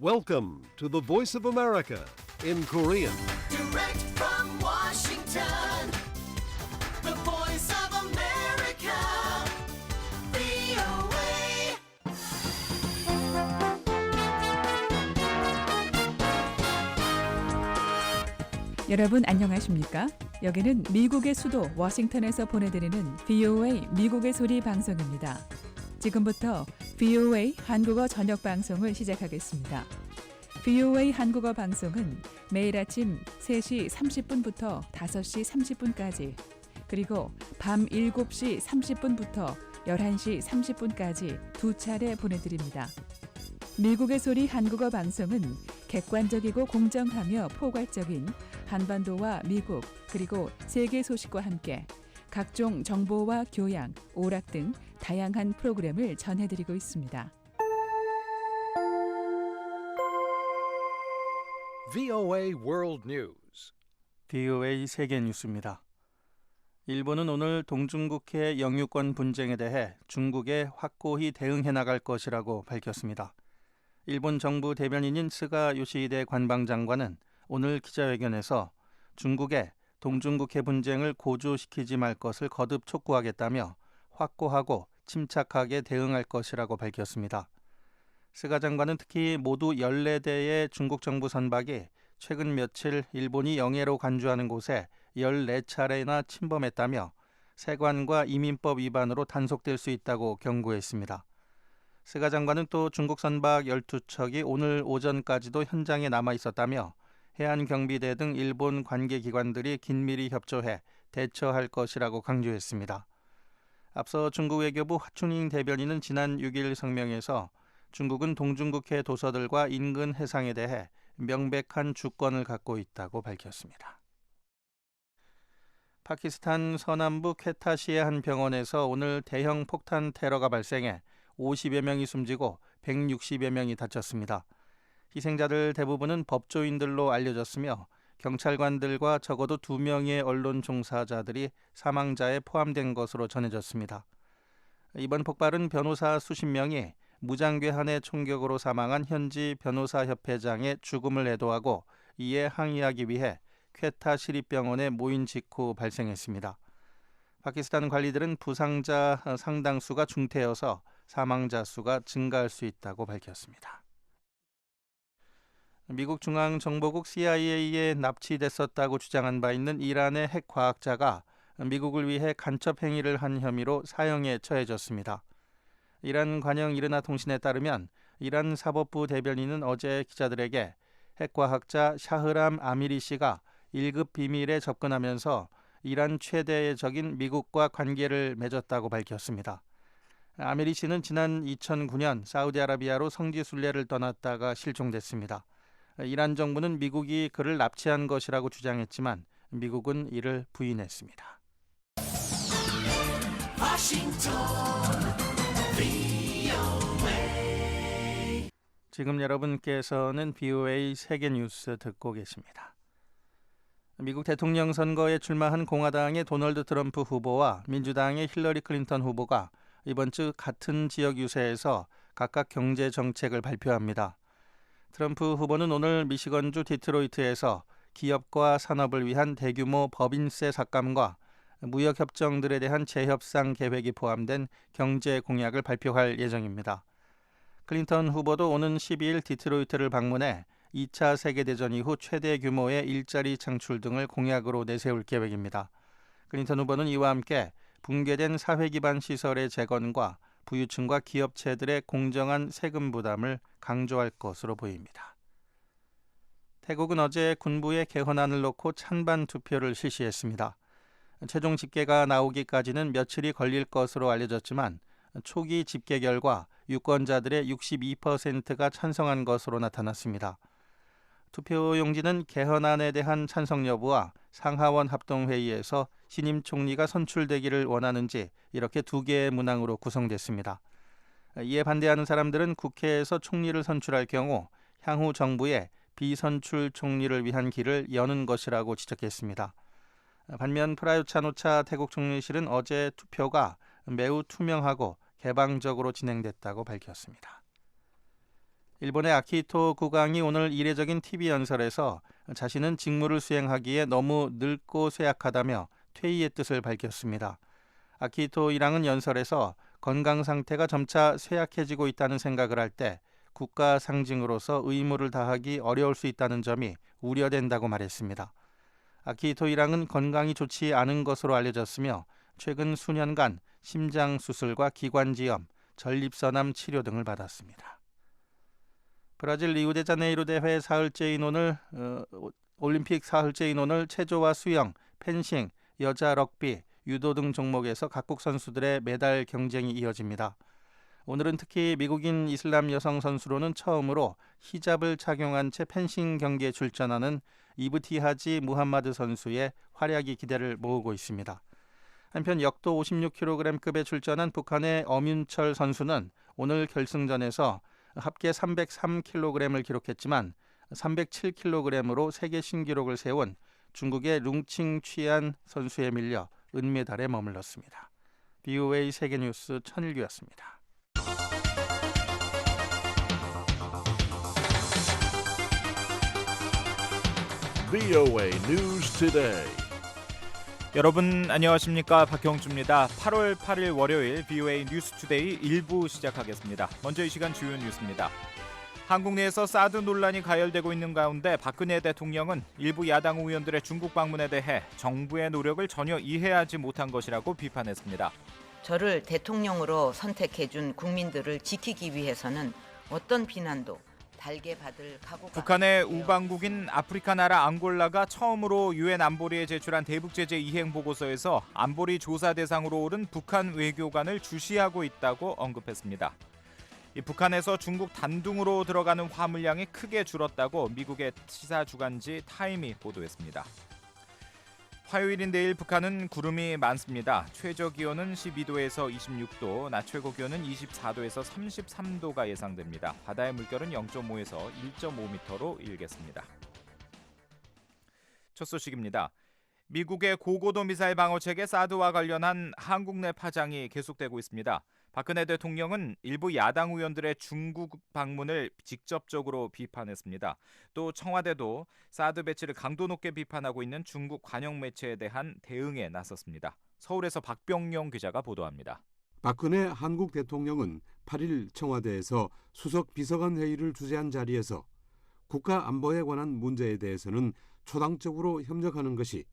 Welcome to the Voice of America in Korean. Direct from Washington, the voice of America, VOA. 여러분 안녕하십니까? 여기는 미국의 수도 워싱턴에서 보내드리는 VOA 미국의 소리 방송입니다. 지금부터 VOA 한국어 저녁 방송을 시작하겠습니다. VOA 한국어 방송은 매일 아침 3시 30분부터 5시 30분까지 그리고 밤 7시 30분부터 11시 30분까지 두 차례 보내드립니다. 미국의 소리 한국어 방송은 객관적이고 공정하며 포괄적인 한반도와 미국 그리고 세계 소식과 함께 각종 정보와 교양, 오락 등 다양한 프로그램을 전해드리고 있습니다. VOA World News. VOA 세계 뉴스입니다. 일본은 오늘 동중국해 영유권 분쟁에 대해 중국에 확고히 대응해 나갈 것이라고 밝혔습니다. 일본 정부 대변인인 스가 요시히데 관방장관은 오늘 기자회견에서 중국에 동중국해 분쟁을 고조시키지 말 것을 거듭 촉구하겠다며 확고하고 침착하게 대응할 것이라고 밝혔습니다. 스가 장관은 특히 모두 14대의 중국 정부 선박이 최근 며칠 일본이 영해로 간주하는 곳에 14차례나 침범했다며 세관과 이민법 위반으로 단속될 수 있다고 경고했습니다. 스가 장관은 또 중국 선박 12척이 오늘 오전까지도 현장에 남아 있었다며 해안경비대 등 일본 관계기관들이 긴밀히 협조해 대처할 것이라고 강조했습니다. 앞서 중국 외교부 화춘잉 대변인은 지난 6일 성명에서 중국은 동중국해 도서들과 인근 해상에 대해 명백한 주권을 갖고 있다고 밝혔습니다. 파키스탄 서남부 퀘타시의 한 병원에서 오늘 대형 폭탄 테러가 발생해 50여 명이 숨지고 160여 명이 다쳤습니다. 희생자들 대부분은 법조인들로 알려졌으며 경찰관들과 적어도 2명의 언론 종사자들이 사망자에 포함된 것으로 전해졌습니다. 이번 폭발은 변호사 수십 명이 무장괴한의 총격으로 사망한 현지 변호사협회장의 죽음을 애도하고 이에 항의하기 위해 퀘타 시립병원에 모인 직후 발생했습니다. 파키스탄 관리들은 부상자 상당수가 중태여서 사망자 수가 증가할 수 있다고 밝혔습니다. 미국 중앙정보국 CIA에 납치됐었다고 주장한 바 있는 이란의 핵 과학자가 미국을 위해 간첩 행위를 한 혐의로 사형에 처해졌습니다. 이란 관영 이르나 통신에 따르면 이란 사법부 대변인은 어제 기자들에게 핵 과학자 샤흐람 아미리 씨가 1급 비밀에 접근하면서 이란 최대의 적인 미국과 관계를 맺었다고 밝혔습니다. 아미리 씨는 지난 2009년 사우디아라비아로 성지순례를 떠났다가 실종됐습니다. 이란 정부는 미국이 그를 납치한 것이라고 주장했지만 미국은 이를 부인했습니다. 지금 여러분께서는 VOA 세계 뉴스 듣고 계십니다. 미국 대통령 선거에 출마한 공화당의 도널드 트럼프 후보와 민주당의 힐러리 클린턴 후보가 이번 주 같은 지역 유세에서 각각 경제 정책을 발표합니다. 트럼프 후보는 오늘 미시건주 디트로이트에서 기업과 산업을 위한 대규모 법인세 삭감과 무역협정들에 대한 재협상 계획이 포함된 경제 공약을 발표할 예정입니다. 클린턴 후보도 오는 12일 디트로이트를 방문해 2차 세계대전 이후 최대 규모의 일자리 창출 등을 공약으로 내세울 계획입니다. 클린턴 후보는 이와 함께 붕괴된 사회 기반 시설의 재건과 부유층과 기업체들의 공정한 세금 부담을 강조할 것으로 보입니다. 태국은 어제 군부의 개헌안을 놓고 찬반 투표를 실시했습니다. 최종 집계가 나오기까지는 며칠이 걸릴 것으로 알려졌지만 초기 집계 결과 유권자들의 62%가 찬성한 것으로 나타났습니다. 투표 용지는 개헌안에 대한 찬성 여부와 상하원 합동회의에서 신임 총리가 선출되기를 원하는지 이렇게 두 개의 문항으로 구성됐습니다. 이에 반대하는 사람들은 국회에서 총리를 선출할 경우 향후 정부에 비선출 총리를 위한 길을 여는 것이라고 지적했습니다. 반면 프라유트 찬오차 태국 총리실은 어제 투표가 매우 투명하고 개방적으로 진행됐다고 밝혔습니다. 일본의 아키히토 국왕이 오늘 이례적인 TV 연설에서 자신은 직무를 수행하기에 너무 늙고 쇠약하다며 퇴위의 뜻을 밝혔습니다. 아키히토 일왕은 연설에서 건강 상태가 점차 쇠약해지고 있다는 생각을 할 때 국가 상징으로서 의무를 다하기 어려울 수 있다는 점이 우려된다고 말했습니다. 아키히토 일왕은 건강이 좋지 않은 것으로 알려졌으며 최근 수년간 심장 수술과 기관지염, 전립선암 치료 등을 받았습니다. 브라질 리우데자네이루 대회 올림픽 사흘째 인원을 체조와 수영, 펜싱, 여자 럭비, 유도 등 종목에서 각국 선수들의 메달 경쟁이 이어집니다. 오늘은 특히 미국인 이슬람 여성 선수로는 처음으로 히잡을 착용한 채 펜싱 경기에 출전하는 이브티하지 무함마드 선수의 활약이 기대를 모으고 있습니다. 한편 역도 56kg급에 출전한 북한의 엄윤철 선수는 오늘 결승전에서 합계 303kg을 기록했지만 307kg으로 세계 신기록을 세운 중국의 룽칭 취안 선수에 밀려 은메달에 머물렀습니다. BOA 세계뉴스 천일규였습니다. VOA News Today. 여러분 안녕하십니까? 박형주입니다. 8월 8일 월요일 BOA 뉴스투데이 1부 시작하겠습니다. 먼저 이 시간 주요 뉴스입니다. 한국 내에서 사드 논란이 가열되고 있는 가운데 박근혜 대통령은 일부 야당 의원들의 중국 방문에 대해 정부의 노력을 전혀 이해하지 못한 것이라고 비판했습니다. 저를 대통령으로 선택해준 국민들을 지키기 위해서는 어떤 비난도 달게 받을 각오가. 북한의 우방국인 아프리카 나라 앙골라가 처음으로 유엔 안보리에 제출한 대북제재 이행 보고서에서 안보리 조사 대상으로 오른 북한 외교관을 주시하고 있다고 언급했습니다. 북한에서 중국 단둥으로 들어가는 화물량이 크게 줄었다고 미국의 시사 주간지 타임이 보도했습니다. 화요일인 내일 북한은 구름이 많습니다. 최저 기온은 12도에서 26도, 낮 최고 기온은 24도에서 33도가 예상됩니다. 바다의 물결은 0.5에서 1.5m로 일겠습니다. 첫 소식입니다. 미국의 고고도 미사일 방어 체계 사드와 관련한 한국 내 파장이 계속되고 있습니다. 박근혜 대통령은 일부 야당 의원들의 중국 방문을 직접적으로 비판했습니다. 또 청와대도 사드 배치를 강도 높게 비판하고 있는 중국 관영 매체에 대한 대응에 나섰습니다. 서울에서 박병영 기자가 보도합니다. 박근혜 한국 대통령은 8일 청와대에서 수석 비서관 회의를 주재한 자리에서 국가 안보에 관한 문제에 대해서는 초당적으로 협력하는 것이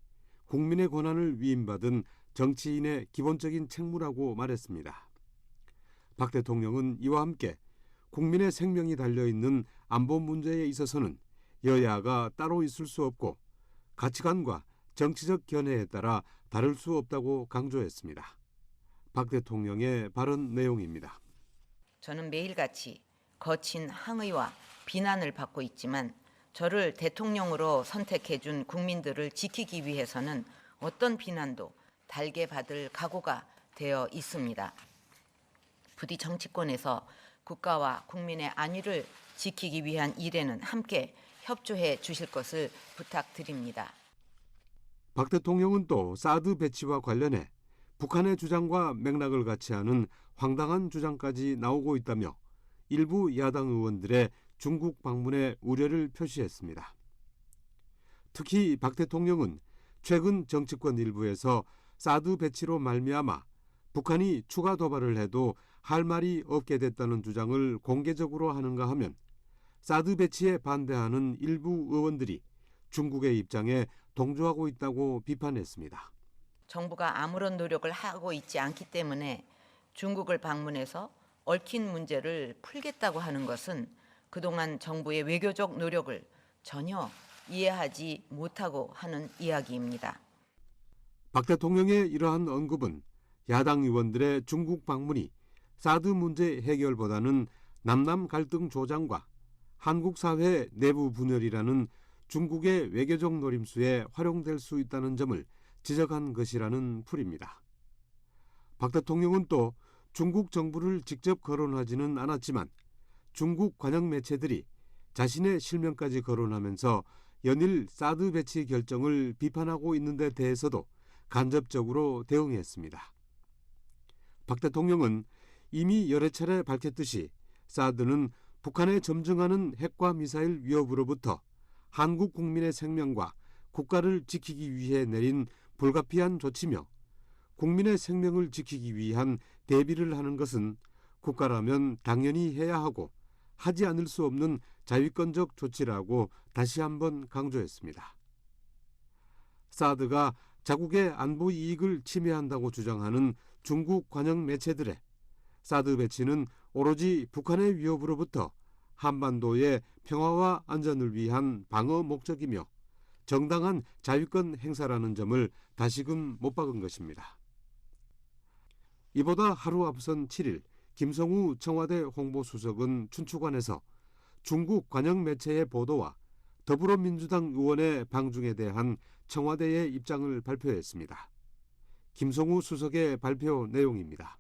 국민의 권한을 위임받은 정치인의 기본적인 책무라고 말했습니다. 박 대통령은 이와 함께 국민의 생명이 달려있는 안보 문제에 있어서는 여야가 따로 있을 수 없고 가치관과 정치적 견해에 따라 다를 수 없다고 강조했습니다. 박 대통령의 발언 내용입니다. 저는 매일같이 거친 항의와 비난을 받고 있지만 저를 대통령으로 선택해준 국민들을 지키기 위해서는 어떤 비난도 달게 받을 각오가 되어 있습니다. 부디 정치권에서 국가와 국민의 안위를 지키기 위한 일에는 함께 협조해 주실 것을 부탁드립니다. 박 대통령은 또 사드 배치와 관련해 북한의 주장과 맥락을 같이 하는 황당한 주장까지 나오고 있다며 일부 야당 의원들의 중국 방문에 우려를 표시했습니다. 특히 박 대통령은 최근 정치권 일부에서 사드 배치로 말미암아 북한이 추가 도발을 해도 할 말이 없게 됐다는 주장을 공개적으로 하는가 하면 사드 배치에 반대하는 일부 의원들이 중국의 입장에 동조하고 있다고 비판했습니다. 정부가 아무런 노력을 하고 있지 않기 때문에 중국을 방문해서 얽힌 문제를 풀겠다고 하는 것은 그동안 정부의 외교적 노력을 전혀 이해하지 못하고 하는 이야기입니다. 박 대통령의 이러한 언급은 야당 의원들의 중국 방문이 사드 문제 해결보다는 남남 갈등 조장과 한국 사회 내부 분열이라는 중국의 외교적 노림수에 활용될 수 있다는 점을 지적한 것이라는 풀입니다. 박 대통령은 또 중국 정부를 직접 거론하지는 않았지만 중국 관영 매체들이 자신의 실명까지 거론하면서 연일 사드 배치 결정을 비판하고 있는 데 대해서도 간접적으로 대응했습니다. 박 대통령은 이미 여러 차례 밝혔듯이 사드는 북한의 점증하는 핵과 미사일 위협으로부터 한국 국민의 생명과 국가를 지키기 위해 내린 불가피한 조치며 국민의 생명을 지키기 위한 대비를 하는 것은 국가라면 당연히 해야 하고 하지 않을 수 없는 자위권적 조치라고 다시 한번 강조했습니다. 사드가 자국의 안보 이익을 침해한다고 주장하는 중국 관영 매체들의 사드 배치는 오로지 북한의 위협으로부터 한반도의 평화와 안전을 위한 방어 목적이며 정당한 자위권 행사라는 점을 다시금 못 박은 것입니다. 이보다 하루 앞선 7일 김성우 청와대 홍보수석은 춘추관에서 중국 관영 매체의 보도와 더불어민주당 의원의 방중에 대한 청와대의 입장을 발표했습니다. 김성우 수석의 발표 내용입니다.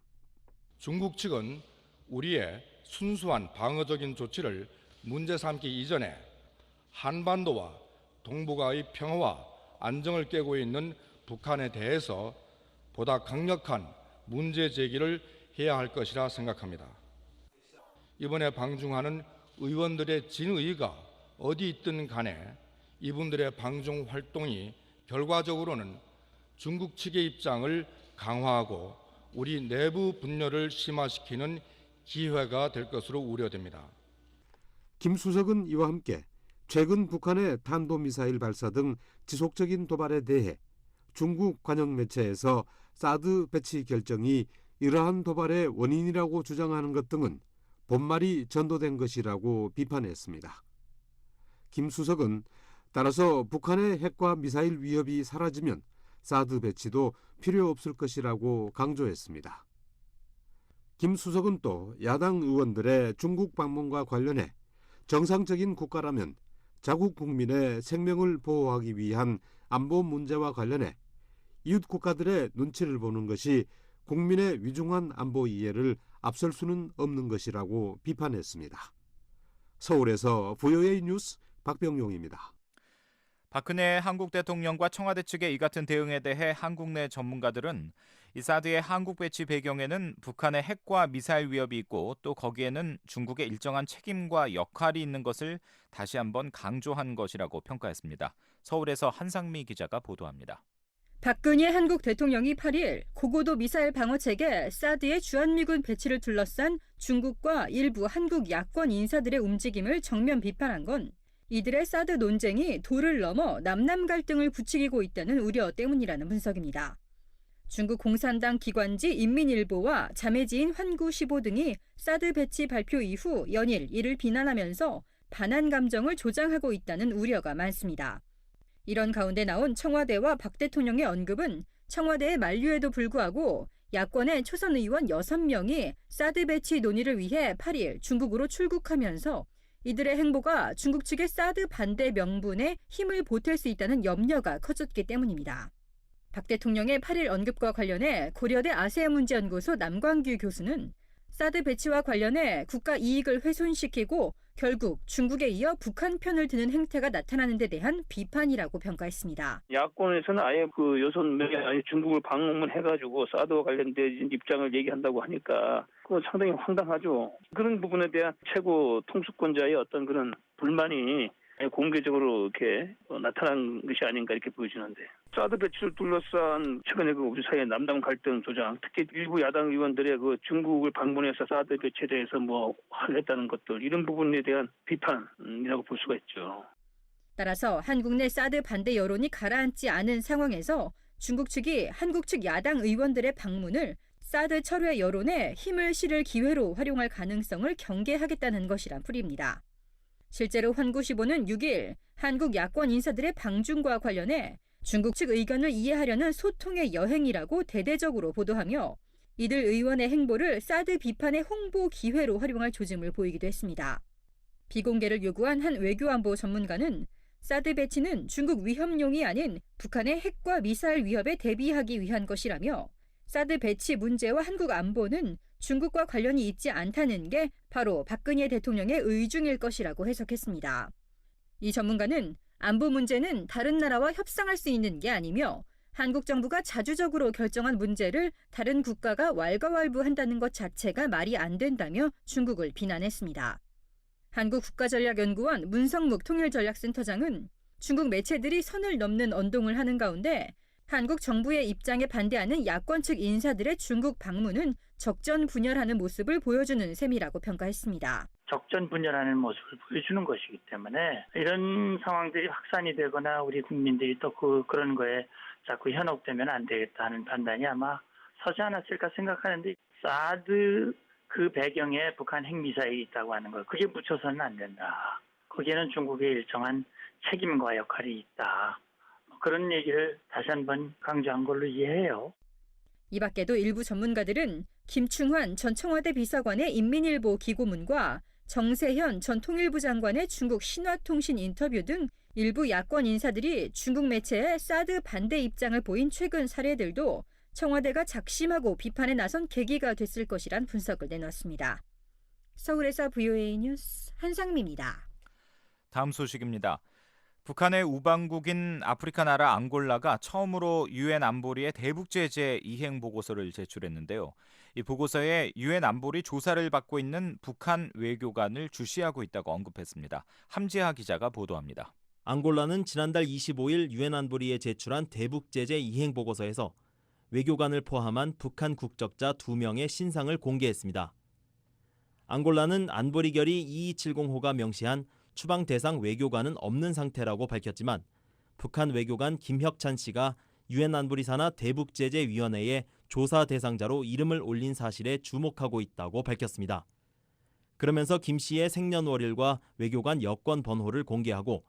중국 측은 우리의 순수한 방어적인 조치를 문제 삼기 이전에 한반도와 동북아의 평화와 안정을 깨고 있는 북한에 대해서 보다 강력한 문제 제기를 해야 할 것이라 생각합니다. 이번에 방중하는 의원들의 진의가 어디 있든 간에 이분들의 방중 활동이 결과적으로는 중국 측의 입장을 강화하고 우리 내부 분열을 심화시키는 기회가 될 것으로 우려됩니다. 김 수석은 이와 함께 최근 북한의 탄도미사일 발사 등 지속적인 도발에 대해 중국 관영 매체에서 사드 배치 결정이 이러한 도발의 원인이라고 주장하는 것 등은 본말이 전도된 것이라고 비판했습니다. 김 수석은 따라서 북한의 핵과 미사일 위협이 사라지면 사드 배치도 필요 없을 것이라고 강조했습니다. 김 수석은 또 야당 의원들의 중국 방문과 관련해 정상적인 국가라면 자국 국민의 생명을 보호하기 위한 안보 문제와 관련해 이웃 국가들의 눈치를 보는 것이 국민의 위중한 안보 이해를 앞설 수는 없는 것이라고 비판했습니다. 서울에서 VOA 뉴스 박병용입니다. 박근혜 한국 대통령과 청와대 측의 이 같은 대응에 대해 한국 내 전문가들은 이 사드의 한국 배치 배경에는 북한의 핵과 미사일 위협이 있고 또 거기에는 중국의 일정한 책임과 역할이 있는 것을 다시 한번 강조한 것이라고 평가했습니다. 서울에서 한상미 기자가 보도합니다. 박근혜 한국 대통령이 8일 고고도 미사일 방어체계 사드의 주한미군 배치를 둘러싼 중국과 일부 한국 야권 인사들의 움직임을 정면 비판한 건 이들의 사드 논쟁이 도를 넘어 남남 갈등을 부추기고 있다는 우려 때문이라는 분석입니다. 중국 공산당 기관지 인민일보와 자매지인 환구시보 등이 사드 배치 발표 이후 연일 이를 비난하면서 반한 감정을 조장하고 있다는 우려가 많습니다. 이런 가운데 나온 청와대와 박 대통령의 언급은 청와대의 만류에도 불구하고 야권의 초선 의원 6명이 사드 배치 논의를 위해 8일 중국으로 출국하면서 이들의 행보가 중국 측의 사드 반대 명분에 힘을 보탤 수 있다는 염려가 커졌기 때문입니다. 박 대통령의 8일 언급과 관련해 고려대 아세아문제연구소 남광규 교수는 사드 배치와 관련해 국가 이익을 훼손시키고 결국 중국에 이어 북한 편을 드는 행태가 나타나는 데 대한 비판이라고 평가했습니다. 야권에서는 아예 그 6명이 아예 중국을 방문해가지고 사드와 관련된 입장을 얘기한다고 하니까 그건 상당히 황당하죠. 그런 부분에 대한 최고 통수권자의 어떤 그런 불만이 공개적으로 이렇게 나타난 것이 아닌가 이렇게 보여지는데 사드 배치를 둘러싼 최근에 그 우리 사이의 남남 갈등 조장, 특히 일부 야당 의원들의 그 중국을 방문해서 사드 배치에 대해서 했다는 것들 이런 부분에 대한 비판이라고 볼 수가 있죠. 따라서 한국 내 사드 반대 여론이 가라앉지 않은 상황에서 중국 측이 한국 측 야당 의원들의 방문을 사드 철회 여론에 힘을 실을 기회로 활용할 가능성을 경계하겠다는 것이란 풀이입니다. 실제로 환구시보는 6일 한국 야권 인사들의 방중과 관련해 중국 측 의견을 이해하려는 소통의 여행이라고 대대적으로 보도하며 이들 의원의 행보를 사드 비판의 홍보 기회로 활용할 조짐을 보이기도 했습니다. 비공개를 요구한 한 외교안보 전문가는 사드 배치는 중국 위협용이 아닌 북한의 핵과 미사일 위협에 대비하기 위한 것이라며 사드 배치 문제와 한국 안보는 중국과 관련이 있지 않다는 게 바로 박근혜 대통령의 의중일 것이라고 해석했습니다. 이 전문가는 안보 문제는 다른 나라와 협상할 수 있는 게 아니며 한국 정부가 자주적으로 결정한 문제를 다른 국가가 왈가왈부한다는 것 자체가 말이 안 된다며 중국을 비난했습니다. 한국국가전략연구원 문성묵 통일전략센터장은 중국 매체들이 선을 넘는 언동을 하는 가운데 한국 정부의 입장에 반대하는 야권 측 인사들의 중국 방문은 적전분열하는 모습을 보여주는 셈이라고 평가했습니다. 적전분열하는 모습을 보여주는 것이기 때문에 이런 상황들이 확산이 되거나 우리 국민들이 또 그런 거에 자꾸 현혹되면 안 되겠다 하는 판단이 아마 서지 않았을까 생각하는데 사드 그 배경에 북한 핵미사일이 있다고 하는 거 그게 묻혀서는 안 된다. 거기에는 중국의 일정한 책임과 역할이 있다. 그런 얘기를 다시 한번 강조한 걸로 이해해요. 이 밖에도 일부 전문가들은 김충환 전 청와대 비서관의 인민일보 기고문과 정세현 전 통일부 장관의 중국 신화통신 인터뷰 등 일부 야권 인사들이 중국 매체에 사드 반대 입장을 보인 최근 사례들도 청와대가 작심하고 비판에 나선 계기가 됐을 것이란 분석을 내놨습니다. 서울에서 VOA 뉴스 한상미입니다. 다음 소식입니다. 북한의 우방국인 아프리카 나라 앙골라가 처음으로 유엔 안보리에 대북 제재 이행 보고서를 제출했는데요. 이 보고서에 유엔 안보리 조사를 받고 있는 북한 외교관을 주시하고 있다고 언급했습니다. 함지하 기자가 보도합니다. 앙골라는 지난달 25일 유엔 안보리에 제출한 대북 제재 이행 보고서에서 외교관을 포함한 북한 국적자 2명의 신상을 공개했습니다. 앙골라는 안보리 결의 2270호가 명시한 추방 대상 외교관은 없는 상태라고 밝혔지만 북한 외교관 김혁찬 씨가 유엔 안보리 산하 대북제재위원회에 조사 대상자로 이름을 올린 사실에 주목하고 있다고 밝혔습니다. 그러면서 김 씨의 생년월일과 외교관 여권 번호를 공개하고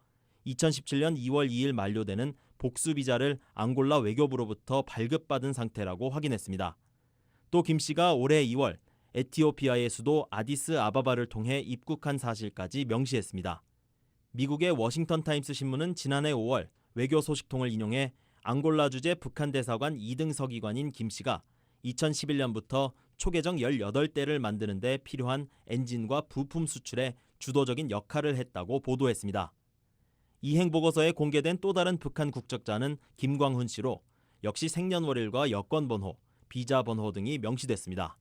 2017년 2월 2일 만료되는 복수 비자를 앙골라 외교부로부터 발급받은 상태라고 확인했습니다. 또 김 씨가 올해 2월 에티오피아의 수도 아디스 아바바를 통해 입국한 사실까지 명시했습니다. 미국의 워싱턴 타임스 신문은 지난해 5월 외교 소식통을 인용해 앙골라 주재 북한 대사관 2등 서기관인 김 씨가 2011년부터 초계정 18대를 만드는 데 필요한 엔진과 부품 수출에 주도적인 역할을 했다고 보도했습니다. 이행 보고서에 공개된 또 다른 북한 국적자는 김광훈 씨로 역시 생년월일과 여권 번호, 비자 번호 등이 명시됐습니다.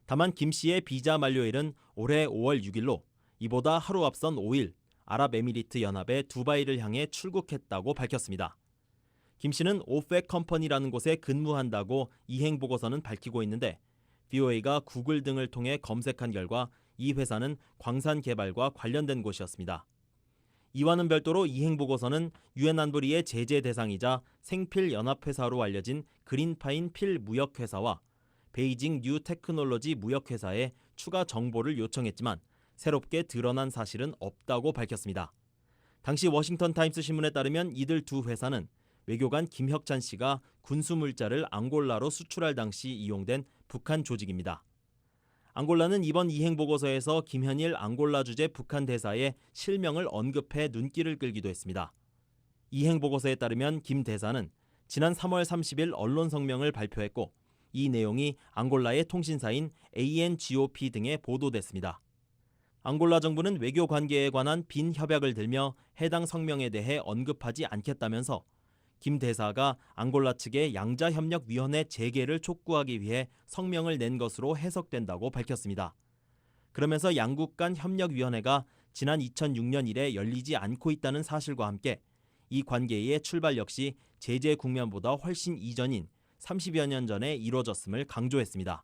다만 김 씨의 비자 만료일은 올해 5월 6일로 이보다 하루 앞선 5일 아랍에미리트 연합의 두바이를 향해 출국했다고 밝혔습니다. 김 씨는 오펙 컴퍼니라는 곳에 근무한다고 이행 보고서는 밝히고 있는데 VOA가 구글 등을 통해 검색한 결과 이 회사는 광산 개발과 관련된 곳이었습니다. 이와는 별도로 이행 보고서는 유엔 안보리의 제재 대상이자 생필 연합회사로 알려진 그린파인 필 무역회사와 베이징 뉴 테크놀로지 무역회사에 추가 정보를 요청했지만 새롭게 드러난 사실은 없다고 밝혔습니다. 당시 워싱턴 타임스 신문에 따르면 이들 두 회사는 외교관 김혁찬 씨가 군수물자를 앙골라로 수출할 당시 이용된 북한 조직입니다. 앙골라는 이번 이행 보고서에서 김현일 앙골라 주재 북한 대사의 실명을 언급해 눈길을 끌기도 했습니다. 이행 보고서에 따르면 김 대사는 지난 3월 30일 언론 성명을 발표했고 이 내용이 앙골라의 통신사인 ANGOP 등에 보도됐습니다. 앙골라 정부는 외교 관계에 관한 빈 협약을 들며 해당 성명에 대해 언급하지 않겠다면서 김 대사가 앙골라 측의 양자협력위원회 재개를 촉구하기 위해 성명을 낸 것으로 해석된다고 밝혔습니다. 그러면서 양국 간 협력위원회가 지난 2006년 이래 열리지 않고 있다는 사실과 함께 이 관계의 출발 역시 제재 국면보다 훨씬 이전인 30여 년 전에 이뤄졌음을 강조했습니다.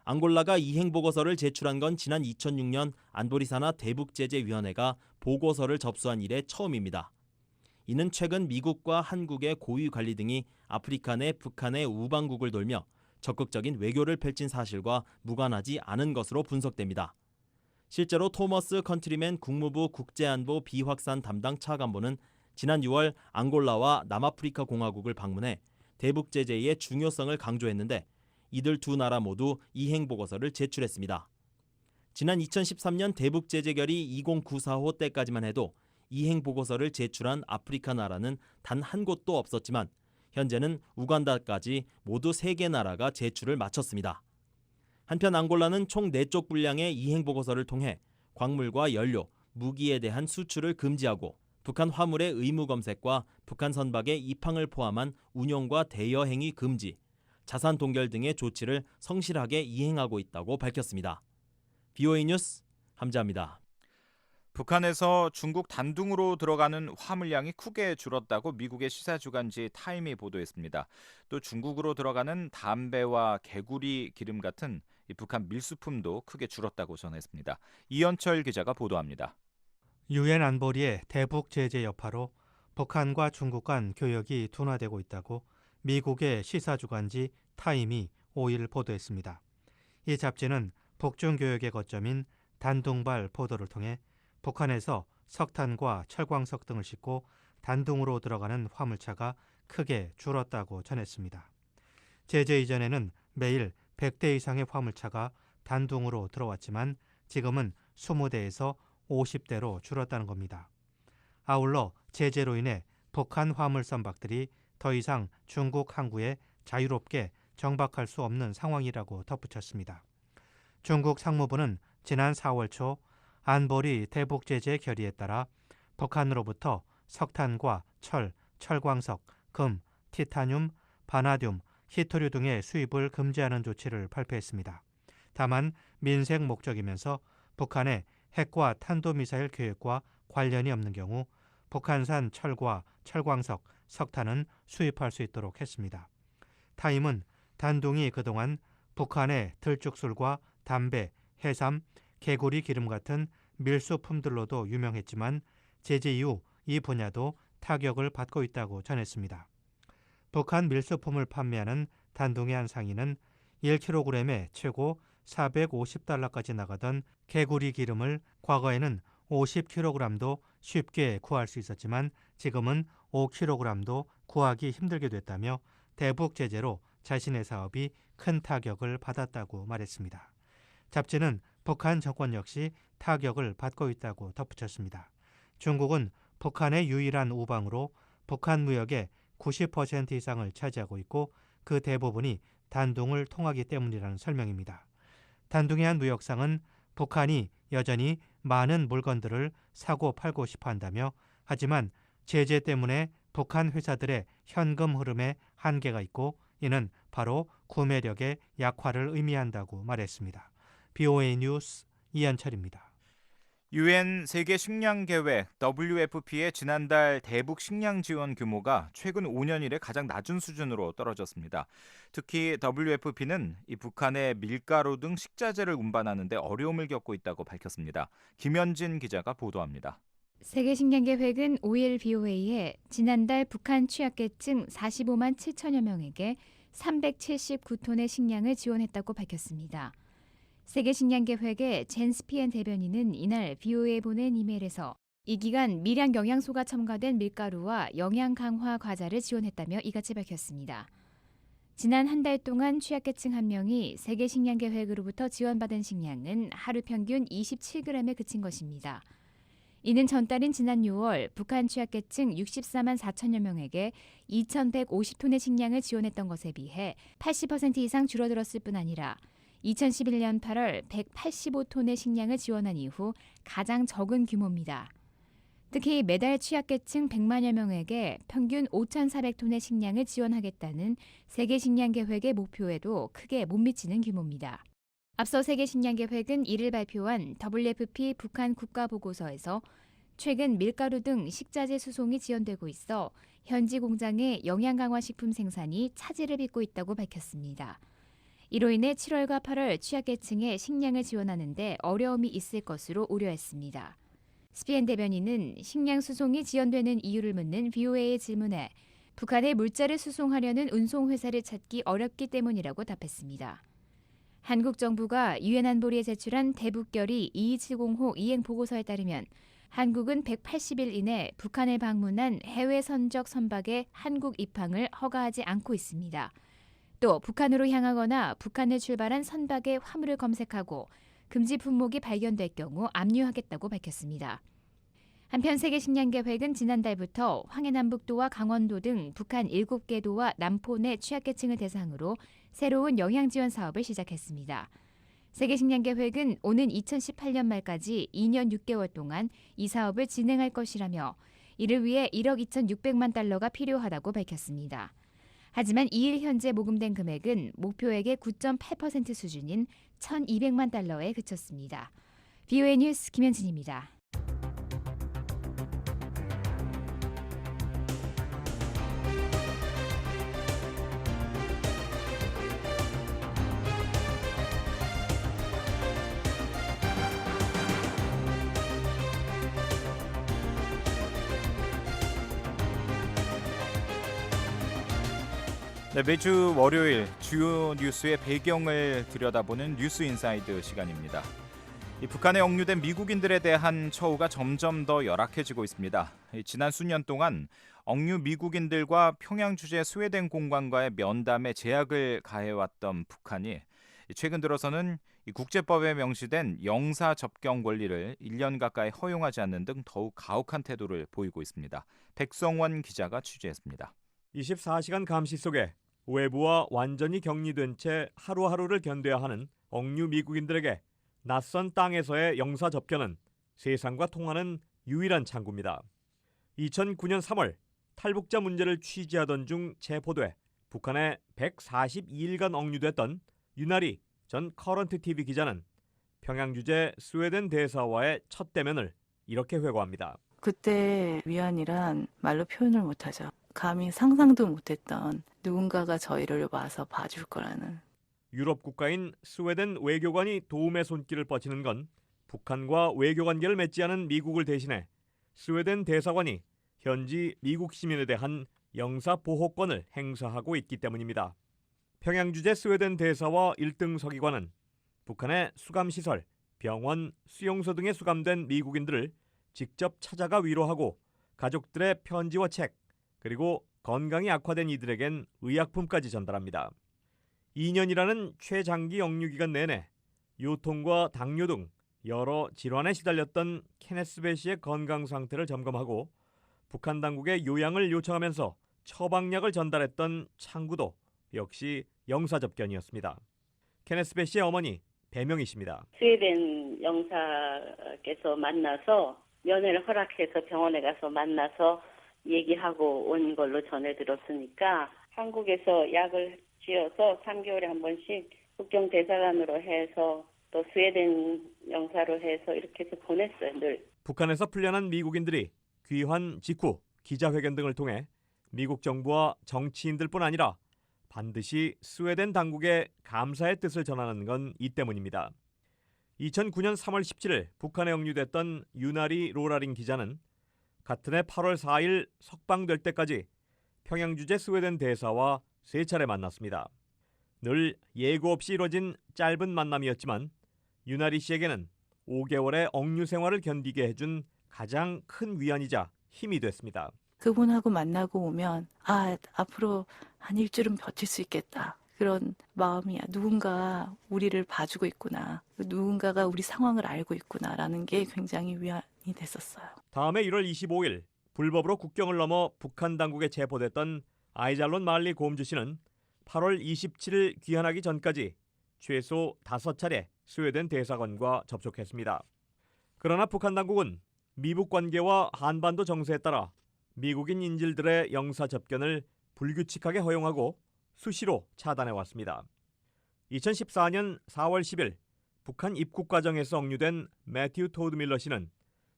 앙골라가 이행 보고서를 제출한 건 지난 2006년 안보리 산하 대북제재위원회가 보고서를 접수한 이래 처음입니다. 이는 최근 미국과 한국의 고위 관리 등이 아프리카 내 북한의 우방국을 돌며 적극적인 외교를 펼친 사실과 무관하지 않은 것으로 분석됩니다. 실제로 토머스 컨트리맨 국무부 국제안보 비확산 담당 차관보는 지난 6월 앙골라와 남아프리카 공화국을 방문해 대북 제재의 중요성을 강조했는데 이들 두 나라 모두 이행 보고서를 제출했습니다. 지난 2013년 대북 제재 결의 20945 때까지만 해도 이행 보고서를 제출한 아프리카 나라는 단 한 곳도 없었지만 현재는 우간다까지 모두 3개 나라가 제출을 마쳤습니다. 한편 앙골라는 총 4쪽 분량의 이행 보고서를 통해 광물과 연료, 무기에 대한 수출을 금지하고 북한 화물의 의무 검색과 북한 선박의 입항을 포함한 운용과 대여 행위 금지, 자산 동결 등의 조치를 성실하게 이행하고 있다고 밝혔습니다. VOA 뉴스 함지아입니다. 북한에서 중국 단둥으로 들어가는 화물량이 크게 줄었다고 미국의 시사주간지 타임이 보도했습니다. 또 중국으로 들어가는 담배와 개구리 기름 같은 이 북한 밀수품도 크게 줄었다고 전했습니다. 이현철 기자가 보도합니다. 유엔 안보리의 대북 제재 여파로 북한과 중국 간 교역이 둔화되고 있다고 미국의 시사주간지 타임이 5일 보도했습니다. 이 잡지는 북중 교역의 거점인 단둥발 포도를 통해 북한에서 석탄과 철광석 등을 싣고 단둥으로 들어가는 화물차가 크게 줄었다고 전했습니다. 제재 이전에는 매일 100대 이상의 화물차가 단둥으로 들어왔지만 지금은 20대에서 50대로 줄었다는 겁니다. 아울러 제재로 인해 북한 화물 선박들이 더 이상 중국 항구에 자유롭게 정박할 수 없는 상황이라고 덧붙였습니다. 중국 상무부는 지난 4월 초 안보리 대북 제재 결의에 따라 북한으로부터 석탄과 철, 철광석, 금, 티타늄, 바나듐, 히토류 등의 수입을 금지하는 조치를 발표했습니다. 다만 민생 목적이면서 북한의 핵과 탄도미사일 계획과 관련이 없는 경우 북한산 철과 철광석, 석탄은 수입할 수 있도록 했습니다. 타임은 단둥이 그동안 북한의 들쭉술과 담배, 해삼, 개구리 기름 같은 밀수품들로도 유명했지만 제재 이후 이 분야도 타격을 받고 있다고 전했습니다. 북한 밀수품을 판매하는 단둥의 한 상인은 1kg에 최고 450달러까지 나가던 개구리 기름을 과거에는 50kg도 쉽게 구할 수 있었지만 지금은 5kg도 구하기 힘들게 됐다며 대북 제재로 자신의 사업이 큰 타격을 받았다고 말했습니다. 잡지는 북한 정권 역시 타격을 받고 있다고 덧붙였습니다. 중국은 북한의 유일한 우방으로 북한 무역의 90% 이상을 차지하고 있고 그 대부분이 단둥을 통하기 때문이라는 설명입니다. 단둥의 한 무역상은 북한이 여전히 많은 물건들을 사고 팔고 싶어 한다며 하지만 제재 때문에 북한 회사들의 현금 흐름에 한계가 있고 이는 바로 구매력의 약화를 의미한다고 말했습니다. BOA 뉴스 이현철입니다. 유엔 세계 식량 계획 WFP의 지난달 대북 식량 지원 규모가 최근 5년 이래 가장 낮은 수준으로 떨어졌습니다. 특히 WFP는 이 북한의 밀가루 등 식자재를 운반하는 데 어려움을 겪고 있다고 밝혔습니다. 김현진 기자가 보도합니다. 세계식량계획은 5일 BOA에 지난달 북한 취약계층 45만 7천여 명에게 379톤의 식량을 지원했다고 밝혔습니다. 세계식량계획의 젠 스피엔 대변인은 이날 BOA에 보낸 이메일에서 이 기간 미량 영양소가 첨가된 밀가루와 영양 강화 과자를 지원했다며 이같이 밝혔습니다. 지난 한 달 동안 취약계층 1명이 세계식량계획으로부터 지원받은 식량은 하루 평균 27g에 그친 것입니다. 이는 전달인 지난 6월 북한 취약계층 64만 4천여 명에게 2,150톤의 식량을 지원했던 것에 비해 80% 이상 줄어들었을 뿐 아니라 2011년 8월 185톤의 식량을 지원한 이후 가장 적은 규모입니다. 특히 매달 취약계층 100만여 명에게 평균 5,400톤의 식량을 지원하겠다는 세계식량계획의 목표에도 크게 못 미치는 규모입니다. 앞서 세계식량계획은 1일 발표한 WFP 북한 국가보고서에서 최근 밀가루 등 식자재 수송이 지연되고 있어 현지 공장의 영양강화식품 생산이 차질을 빚고 있다고 밝혔습니다. 이로 인해 7월과 8월 취약계층에 식량을 지원하는 데 어려움이 있을 것으로 우려했습니다. 스피엔 대변인은 식량 수송이 지연되는 이유를 묻는 BOA의 질문에 북한에 물자를 수송하려는 운송회사를 찾기 어렵기 때문이라고 답했습니다. 한국 정부가 유엔 안보리에 제출한 대북결의 2270호 이행 보고서에 따르면 한국은 180일 이내 북한을 방문한 해외 선적 선박의 한국 입항을 허가하지 않고 있습니다. 또 북한으로 향하거나 북한을 출발한 선박의 화물을 검색하고 금지 품목이 발견될 경우 압류하겠다고 밝혔습니다. 한편 세계식량계획은 지난달부터 황해남북도와 강원도 등 북한 7개 도와 남포 내 취약계층을 대상으로 새로운 영양지원 사업을 시작했습니다. 세계식량계획은 오는 2018년 말까지 2년 6개월 동안 이 사업을 진행할 것이라며 이를 위해 1억 2,600만 달러가 필요하다고 밝혔습니다. 하지만 2일 현재 모금된 금액은 목표액의 9.8% 수준인 1,200만 달러에 그쳤습니다. BOA 뉴스 김현진입니다. 네, 매주 월요일 주요 뉴스의 배경을 들여다보는 뉴스 인사이드 시간입니다. 북한에 억류된 미국인들에 대한 처우가 점점 더 열악해지고 있습니다. 지난 수년 동안 억류 미국인들과 평양 주재 스웨덴 공관과의 면담에 제약을 가해왔던 북한이 최근 들어서는 국제법에 명시된 영사 접견 권리를 1년 가까이 허용하지 않는 등 더욱 가혹한 태도를 보이고 있습니다. 백성원 기자가 취재했습니다. 24시간 감시 속에 외부와 완전히 격리된 채 하루하루를 견뎌야 하는 억류 미국인들에게 낯선 땅에서의 영사 접견은 세상과 통하는 유일한 창구입니다. 2009년 3월 탈북자 문제를 취재하던 중 체포돼 북한에 142일간 억류됐던 윤아리 전 커런트 TV 기자는 평양 주재 스웨덴 대사와의 첫 대면을 이렇게 회고합니다. 그때 위안이란 말로 표현을 못하죠. 감히 상상도 못했던 누군가가 저희를 와서 봐줄 거라는. 유럽 국가인 스웨덴 외교관이 도움의 손길을 뻗치는 건 북한과 외교관계를 맺지 않은 미국을 대신해 스웨덴 대사관이 현지 미국 시민에 대한 영사 보호권을 행사하고 있기 때문입니다. 평양 주재 스웨덴 대사와 1등 서기관은 북한의 수감시설, 병원, 수용소 등에 수감된 미국인들을 직접 찾아가 위로하고 가족들의 편지와 책, 그리고 건강이 악화된 이들에겐 의약품까지 전달합니다. 2년이라는 최장기 억류 기간 내내 요통과 당뇨 등 여러 질환에 시달렸던 케네스 배 씨의 건강 상태를 점검하고 북한 당국에 요양을 요청하면서 처방약을 전달했던 창구도 역시 영사 접견이었습니다. 케네스 배 씨의 어머니 배명희 씨입니다. 스웨덴 영사께서 만나서 면회를 허락해서 병원에 가서 만나서 얘기하고 온 걸로 전해 들었으니까 한국에서 약을 지어서 3개월에 한 번씩 국경 대사관으로 해서 또 스웨덴 영사로 해서 이렇게 해서 보냈어요. 늘. 북한에서 풀려난 미국인들이 귀환 직후 기자회견 등을 통해 미국 정부와 정치인들뿐 아니라 반드시 스웨덴 당국에 감사의 뜻을 전하는 건 이 때문입니다. 2009년 3월 17일 북한에 억류됐던 윤아리 로라링 기자는 같은 해 8월 4일 석방될 때까지 평양 주재 스웨덴 대사와 3차례 만났습니다. 늘 예고 없이 이뤄진 짧은 만남이었지만 윤아리 씨에게는 5개월의 억류 생활을 견디게 해준 가장 큰 위안이자 힘이 됐습니다. 그분하고 만나고 오면 앞으로 한 일주일은 버틸 수 있겠다. 그런 마음이야. 누군가 우리를 봐주고 있구나. 누군가가 우리 상황을 알고 있구나라는 게 굉장히 위안이 됐었어요. 다음해 1월 25일 불법으로 국경을 넘어 북한 당국에 체포됐던 아이잘론 말리 곰주 씨는 8월 27일 귀환하기 전까지 최소 5차례 스웨덴 대사관과 접촉했습니다. 그러나 북한 당국은 미북 관계와 한반도 정세에 따라 미국인 인질들의 영사 접견을 불규칙하게 허용하고 수시로 차단해왔습니다. 2014년 4월 10일 북한 입국 과정에서 억류된 매튜 토드 밀러 씨는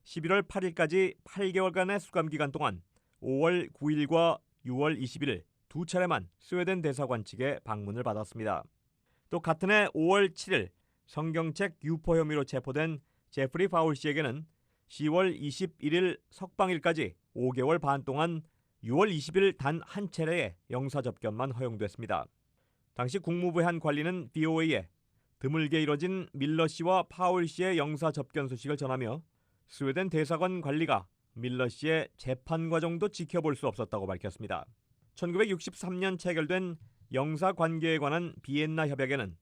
11월 8일까지 8개월간의 수감 기간 동안 5월 9일과 6월 20일 2차례만 스웨덴 대사관 측의 방문을 받았습니다. 또 같은 해 5월 7일 성경책 유포 혐의로 체포된 제프리 파울 씨에게는 10월 21일 석방일까지 5개월 반 동안 6월 20일 단 한 차례의 영사 접견만 허용됐습니다. 당시 국무부의 한 관리는 VOA에 드물게 이뤄진 밀러 씨와 파울 씨의 영사 접견 소식을 전하며 스웨덴 대사관 관리가 밀러 씨의 재판 과정도 지켜볼 수 없었다고 밝혔습니다. 1963년 체결된 영사 관계에 관한 비엔나 협약에는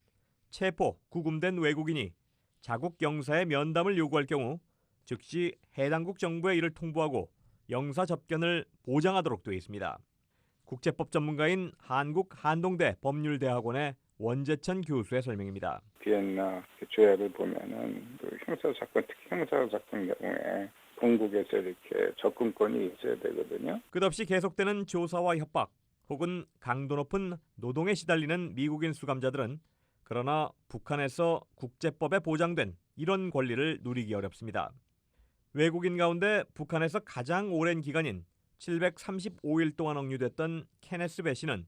체포, 구금된 외국인이 자국 영사의 면담을 요구할 경우 즉시 해당국 정부에 이를 통보하고 영사 접견을 보장하도록 되어 있습니다. 국제법 전문가인 한국 한동대 법률대학원의 원재천 교수의 설명입니다. 비엔나 조약을 보면은 그 형사사건, 특히 형사사건 경우에 본국에서 이렇게 접근권이 있어야 되거든요. 끝없이 계속되는 조사와 협박 혹은 강도 높은 노동에 시달리는 미국인 수감자들은 그러나 북한에서 국제법에 보장된 이런 권리를 누리기 어렵습니다. 외국인 가운데 북한에서 가장 오랜 기간인 735일 동안 억류됐던 케네스 배 씨는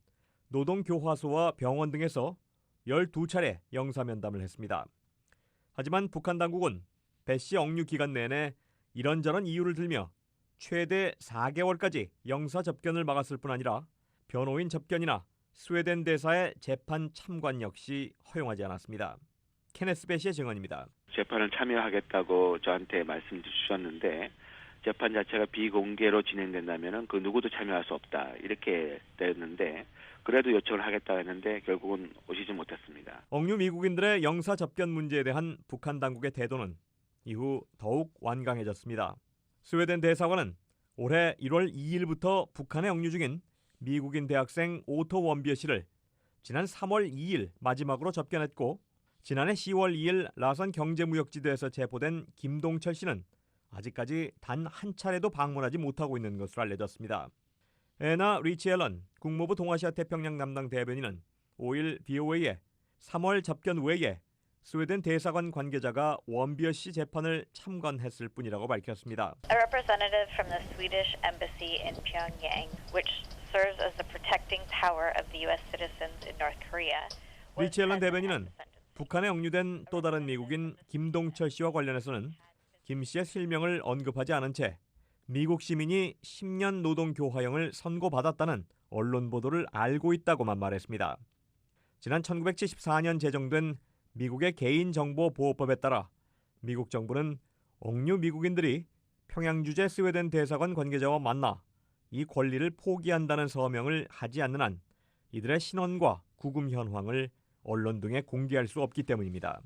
노동교화소와 병원 등에서 12차례 영사면담을 했습니다. 하지만 북한 당국은 배 씨 억류 기간 내내 이런저런 이유를 들며 최대 4개월까지 영사 접견을 막았을 뿐 아니라 변호인 접견이나 스웨덴 대사의 재판 참관 역시 허용하지 않았습니다. 케네스 베시의 증언입니다. 재판을 참여하겠다고 저한테 말씀 주셨는데 재판 자체가 비공개로 진행된다면 그 누구도 참여할 수 없다 이렇게 됐는데 그래도 요청을 하겠다고 했는데 결국은 오시지 못했습니다. 억류 미국인들의 영사 접견 문제에 대한 북한 당국의 태도는 이후 더욱 완강해졌습니다. 스웨덴 대사관은 올해 1월 2일부터 북한에 억류 중인 미국인 대학생 오토 원비어 씨를 지난 3월 2일 마지막으로 접견했고 지난해 10월 2일 라선 경제무역지대에서 체포된 김동철 씨는 아직까지 단 한 차례도 방문하지 못하고 있는 것으로 알려졌습니다. 애나 리치 앨런 국무부 동아시아 태평양 담당 대변인은 5일 BOA에 3월 접견 외에 스웨덴 대사관 관계자가 원비어 씨 재판을 참관했을 뿐이라고 밝혔습니다. A representative from the Swedish embassy in Pyongyang, which serves as the protecting tower of the U.S. citizens in North Korea. 리치 앨런 대변인은 북한에 억류된 또 다른 미국인 김동철 씨와 관련해서는 김 씨의 실명을 언급하지 않은 채 미국 시민이 10년 노동교화형을 선고받았다는 언론 보도를 알고 있다고만 말했습니다. 지난 1974년 제정된 미국의 개인정보보호법에 따라 미국 정부는 억류 미국인들이 평양 주재 스웨덴 대사관 관계자와 만나 이 권리를 포기한다는 서명을 하지 않는 한 이들의 신원과 구금 현황을 언론 등에 공개할 수 없기 때문입니다.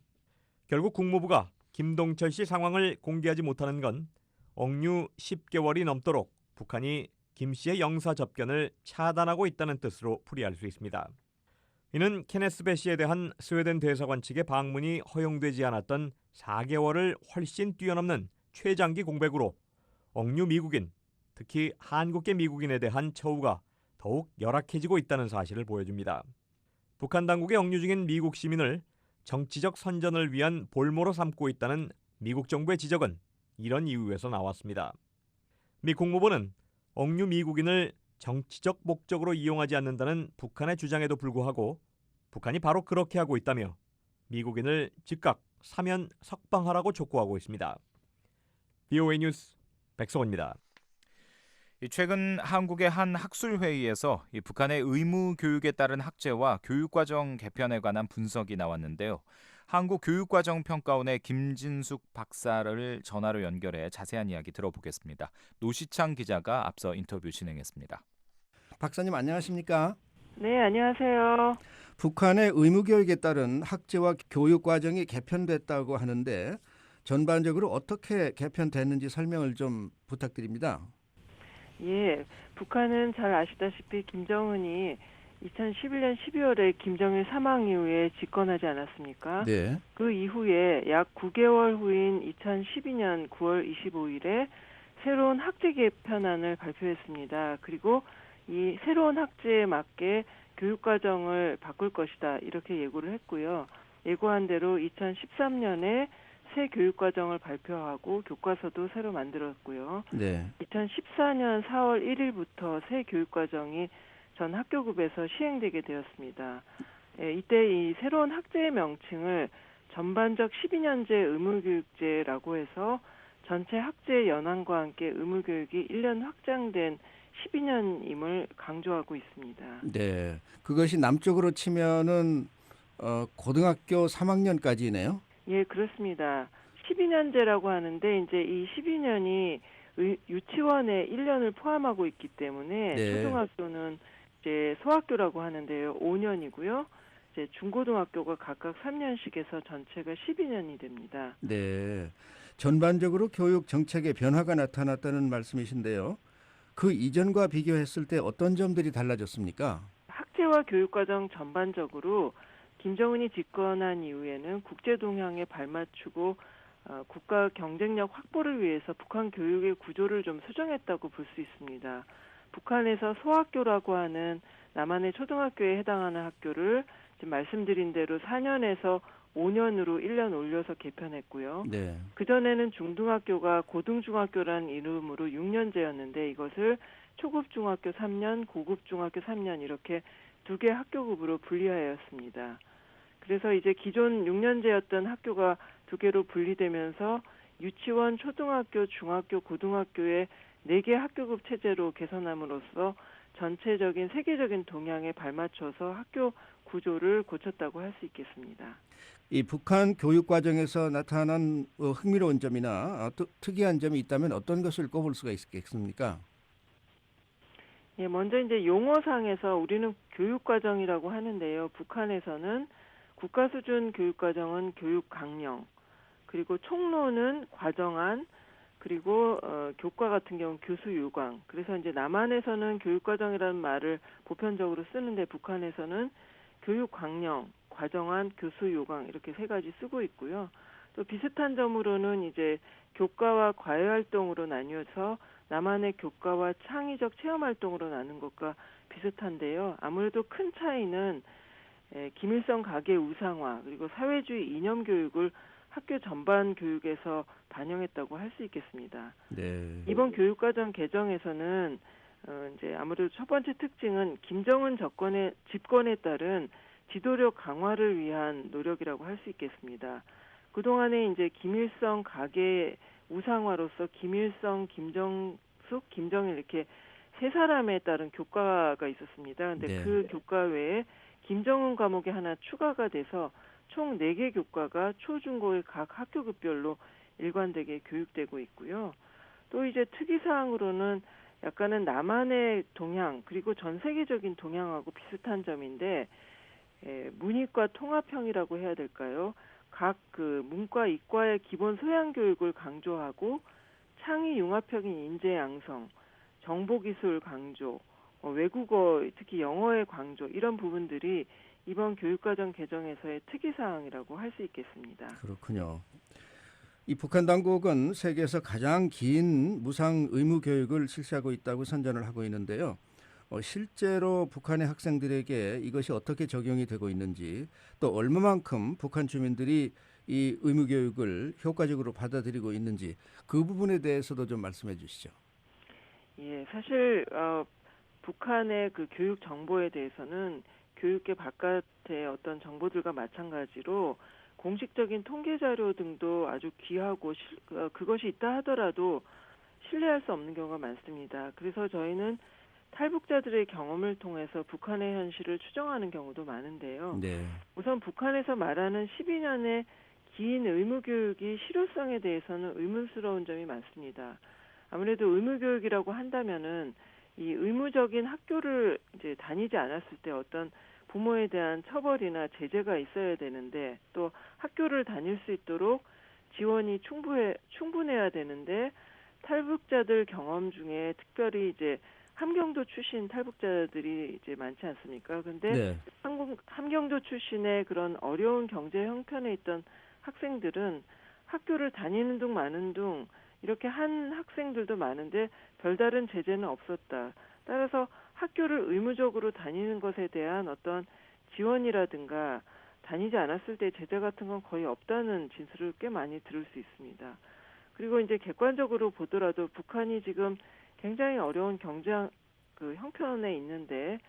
결국 국무부가 김동철 씨 상황을 공개하지 못하는 건 억류 10개월이 넘도록 북한이 김 씨의 영사 접견을 차단하고 있다는 뜻으로 풀이할 수 있습니다. 이는 케네스 베시에 대한 스웨덴 대사관 측의 방문이 허용되지 않았던 4개월을 훨씬 뛰어넘는 최장기 공백으로 억류 미국인, 특히 한국계 미국인에 대한 처우가 더욱 열악해지고 있다는 사실을 보여줍니다. 북한 당국의 억류 중인 미국 시민을 정치적 선전을 위한 볼모로 삼고 있다는 미국 정부의 지적은 이런 이유에서 나왔습니다. 미 국무부는 억류 미국인을 정치적 목적으로 이용하지 않는다는 북한의 주장에도 불구하고 북한이 바로 그렇게 하고 있다며 미국인을 즉각 사면 석방하라고 촉구하고 있습니다. BOA 뉴스 백성원입니다. 최근 한국의 한 학술회의에서 북한의 의무 교육에 따른 학제와 교육과정 개편에 관한 분석이 나왔는데요. 한국교육과정평가원의 김진숙 박사를 전화로 연결해 자세한 이야기 들어보겠습니다. 노시창 기자가 앞서 인터뷰 진행했습니다. 박사님 안녕하십니까? 네, 안녕하세요. 북한의 의무교육에 따른 학제와 교육과정이 개편됐다고 하는데 전반적으로 어떻게 개편됐는지 설명을 좀 부탁드립니다. 예, 북한은 잘 아시다시피 김정은이 2011년 12월에 김정일 사망 이후에 집권하지 않았습니까? 네. 그 이후에 약 9개월 후인 2012년 9월 25일에 새로운 학제 개편안을 발표했습니다. 그리고 이 새로운 학제에 맞게 교육과정을 바꿀 것이다 이렇게 예고를 했고요. 예고한 대로 2013년에 새 교육과정을 발표하고 교과서도 새로 만들었고요. 네. 2014년 4월 1일부터 새 교육과정이 전 학교급에서 시행되게 되었습니다. 이때 이 새로운 학제의 명칭을 전반적 12년제 의무교육제라고 해서 전체 학제 연한과 함께 의무교육이 1년 확장된 12년임을 강조하고 있습니다. 네, 그것이 남쪽으로 치면은 고등학교 3학년까지네요. 예, 그렇습니다. 12년제라고 하는데 이제 이 12년이 유치원에 1년을 포함하고 있기 때문에 네. 초등학교는 이제 소학교라고 하는데요. 5년이고요. 이제 중고등학교가 각각 3년씩 해서 전체가 12년이 됩니다. 네, 전반적으로 교육 정책에 변화가 나타났다는 말씀이신데요. 그 이전과 비교했을 때 어떤 점들이 달라졌습니까? 학제와 교육과정 전반적으로 김정은이 집권한 이후에는 국제 동향에 발맞추고 국가 경쟁력 확보를 위해서 북한 교육의 구조를 좀 수정했다고 볼 수 있습니다. 북한에서 소학교라고 하는 남한의 초등학교에 해당하는 학교를 지금 말씀드린 대로 4년에서 5년으로 1년 올려서 개편했고요. 네. 그전에는 중등학교가 고등중학교라는 이름으로 6년제였는데 이것을 초급중학교 3년, 고급중학교 3년 이렇게 두 개 학교급으로 분리하였습니다. 그래서 이제 기존 6년제였던 학교가 두 개로 분리되면서 유치원, 초등학교, 중학교, 고등학교의 4개 학교급 체제로 개선함으로써 전체적인 세계적인 동향에 발맞춰서 학교 구조를 고쳤다고 할 수 있겠습니다. 이 북한 교육 과정에서 나타난 흥미로운 점이나 특이한 점이 있다면 어떤 것을 꼽을 수가 있겠습니까? 예, 먼저 이제 용어상에서 우리는 교육 과정이라고 하는데요. 북한에서는 국가 수준 교육 과정은 교육 강령, 그리고 총론은 과정안, 그리고 교과 같은 경우는 교수 요강. 그래서 이제 남한에서는 교육 과정이라는 말을 보편적으로 쓰는데 북한에서는 교육 강령, 과정안, 교수 요강 이렇게 세 가지 쓰고 있고요. 또 비슷한 점으로는 이제 교과와 과외 활동으로 나뉘어서 남한의 교과와 창의적 체험 활동으로 나눈 것과 비슷한데요. 아무래도 큰 차이는 김일성 가계 우상화 그리고 사회주의 이념 교육을 학교 전반 교육에서 반영했다고 할 수 있겠습니다. 네. 이번 교육과정 개정에서는 이제 아무래도 첫 번째 특징은 김정은 집권에 따른 지도력 강화를 위한 노력이라고 할 수 있겠습니다. 그동안에 이제 김일성 가계 우상화로서 김일성, 김정숙, 김정일 이렇게 세 사람에 따른 교과가 있었습니다. 근데 네. 그 교과 외에 김정은 과목이 하나 추가가 돼서 총 4개 교과가 초중고의 각 학교급별로 일관되게 교육되고 있고요. 또 이제 특이사항으로는 약간은 남한의 동향 그리고 전 세계적인 동향하고 비슷한 점인데 문이과 통합형이라고 해야 될까요? 각 그 문과, 이과의 기본 소양 교육을 강조하고 창의 융합형인 인재 양성, 정보기술 강조, 외국어 특히 영어의 강조 이런 부분들이 이번 교육과정 개정에서의 특이사항이라고 할 수 있겠습니다. 그렇군요. 이 북한 당국은 세계에서 가장 긴 무상 의무 교육을 실시하고 있다고 선전을 하고 있는데요. 실제로 북한의 학생들에게 이것이 어떻게 적용이 되고 있는지 또 얼마만큼 북한 주민들이 이 의무 교육을 효과적으로 받아들이고 있는지 그 부분에 대해서도 좀 말씀해 주시죠. 예, 사실 북한의 그 교육 정보에 대해서는 교육계 바깥의 어떤 정보들과 마찬가지로 공식적인 통계 자료 등도 아주 귀하고 그것이 있다 하더라도 신뢰할 수 없는 경우가 많습니다. 그래서 저희는 탈북자들의 경험을 통해서 북한의 현실을 추정하는 경우도 많은데요. 네. 우선 북한에서 말하는 12년의 긴 의무교육이 실효성에 대해서는 의문스러운 점이 많습니다. 아무래도 의무교육이라고 한다면은 이 의무적인 학교를 이제 다니지 않았을 때 어떤 부모에 대한 처벌이나 제재가 있어야 되는데 또 학교를 다닐 수 있도록 지원이 충분해야 되는데 탈북자들 경험 중에 특별히 이제 함경도 출신 탈북자들이 이제 많지 않습니까? 근데 네. 함경도 출신의 그런 어려운 경제 형편에 있던 학생들은 학교를 다니는 둥 마는 둥 이렇게 한 학생들도 많은데 별다른 제재는 없었다. 따라서 학교를 의무적으로 다니는 것에 대한 어떤 지원이라든가 다니지 않았을 때 제재 같은 건 거의 없다는 진술을 꽤 많이 들을 수 있습니다. 그리고 이제 객관적으로 보더라도 북한이 지금 굉장히 어려운 경제 그 형편에 있는데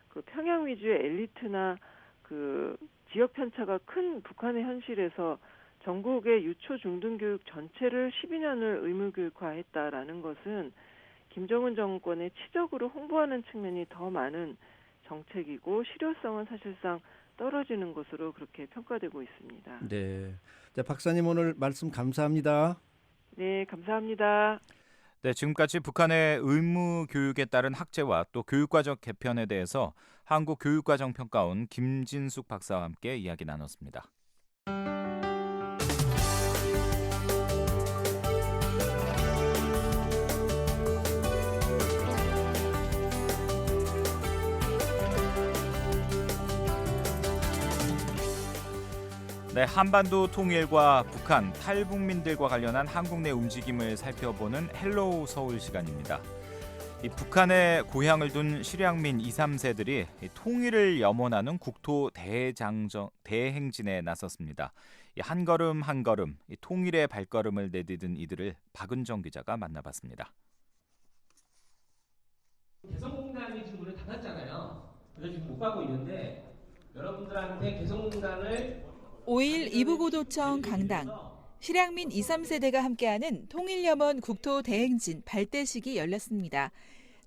그 평양 위주의 엘리트나 그 지역 편차가 큰 북한의 현실에서 전국의 유초 중등교육 전체를 12년을 의무교육화했다라는 것은 김정은 정권의 치적으로 홍보하는 측면이 더 많은 정책이고 실효성은 사실상 떨어지는 것으로 그렇게 평가되고 있습니다. 네. 자, 박사님 오늘 말씀 감사합니다. 네, 감사합니다. 네, 지금까지 북한의 의무 교육에 따른 학제와 또 교육과정 개편에 대해서 한국교육과정평가원 김진숙 박사와 함께 이야기 나눴습니다. 네, 한반도 통일과 북한 탈북민들과 관련한 한국 내 움직임을 살펴보는 헬로우 서울 시간입니다. 이 북한에 고향을 둔 실향민 2, 3세들이 통일을 염원하는 국토 대행진에 나섰습니다. 한 걸음 한 걸음 통일의 발걸음을 내디딘 이들을 박은정 기자가 만나봤습니다. 개성공단이 지금 문을 닫았잖아요. 그래서 지금 못 가고 있는데 여러분들한테 개성공단을 5일 이부고도청 강당, 실향민 2, 3세대가 함께하는 통일염원 국토 대행진 발대식이 열렸습니다.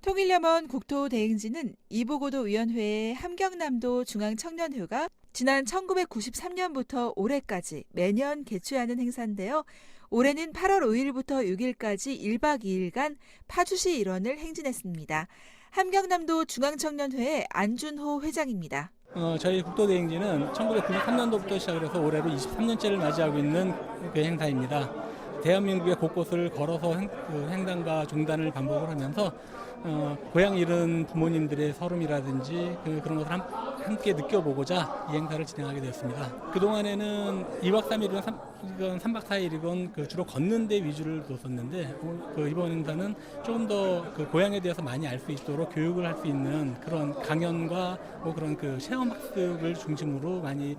통일염원 국토대행진은 이북고도위원회의 함경남도 중앙청년회가 지난 1993년부터 올해까지 매년 개최하는 행사인데요. 올해는 8월 5일부터 6일까지 1박 2일간 파주시 일원을 행진했습니다. 함경남도 중앙청년회의 안준호 회장입니다. 저희 국토대행진은 1993년도부터 시작을 해서 올해로 23년째를 맞이하고 있는 그 행사입니다. 대한민국의 곳곳을 걸어서 횡단과 종단을 반복을 하면서 고향 잃은 부모님들의 서름이라든지 그런 것을 함께 느껴보고자 이 행사를 진행하게 되었습니다. 그동안에는 2박 3일이건 3박 4일이건 주로 걷는 데 위주를 뒀었는데 이번 행사는 조금 더 고향에 대해서 많이 알 수 있도록 교육을 할 수 있는 그런 강연과 그런 체험학습을 중심으로 많이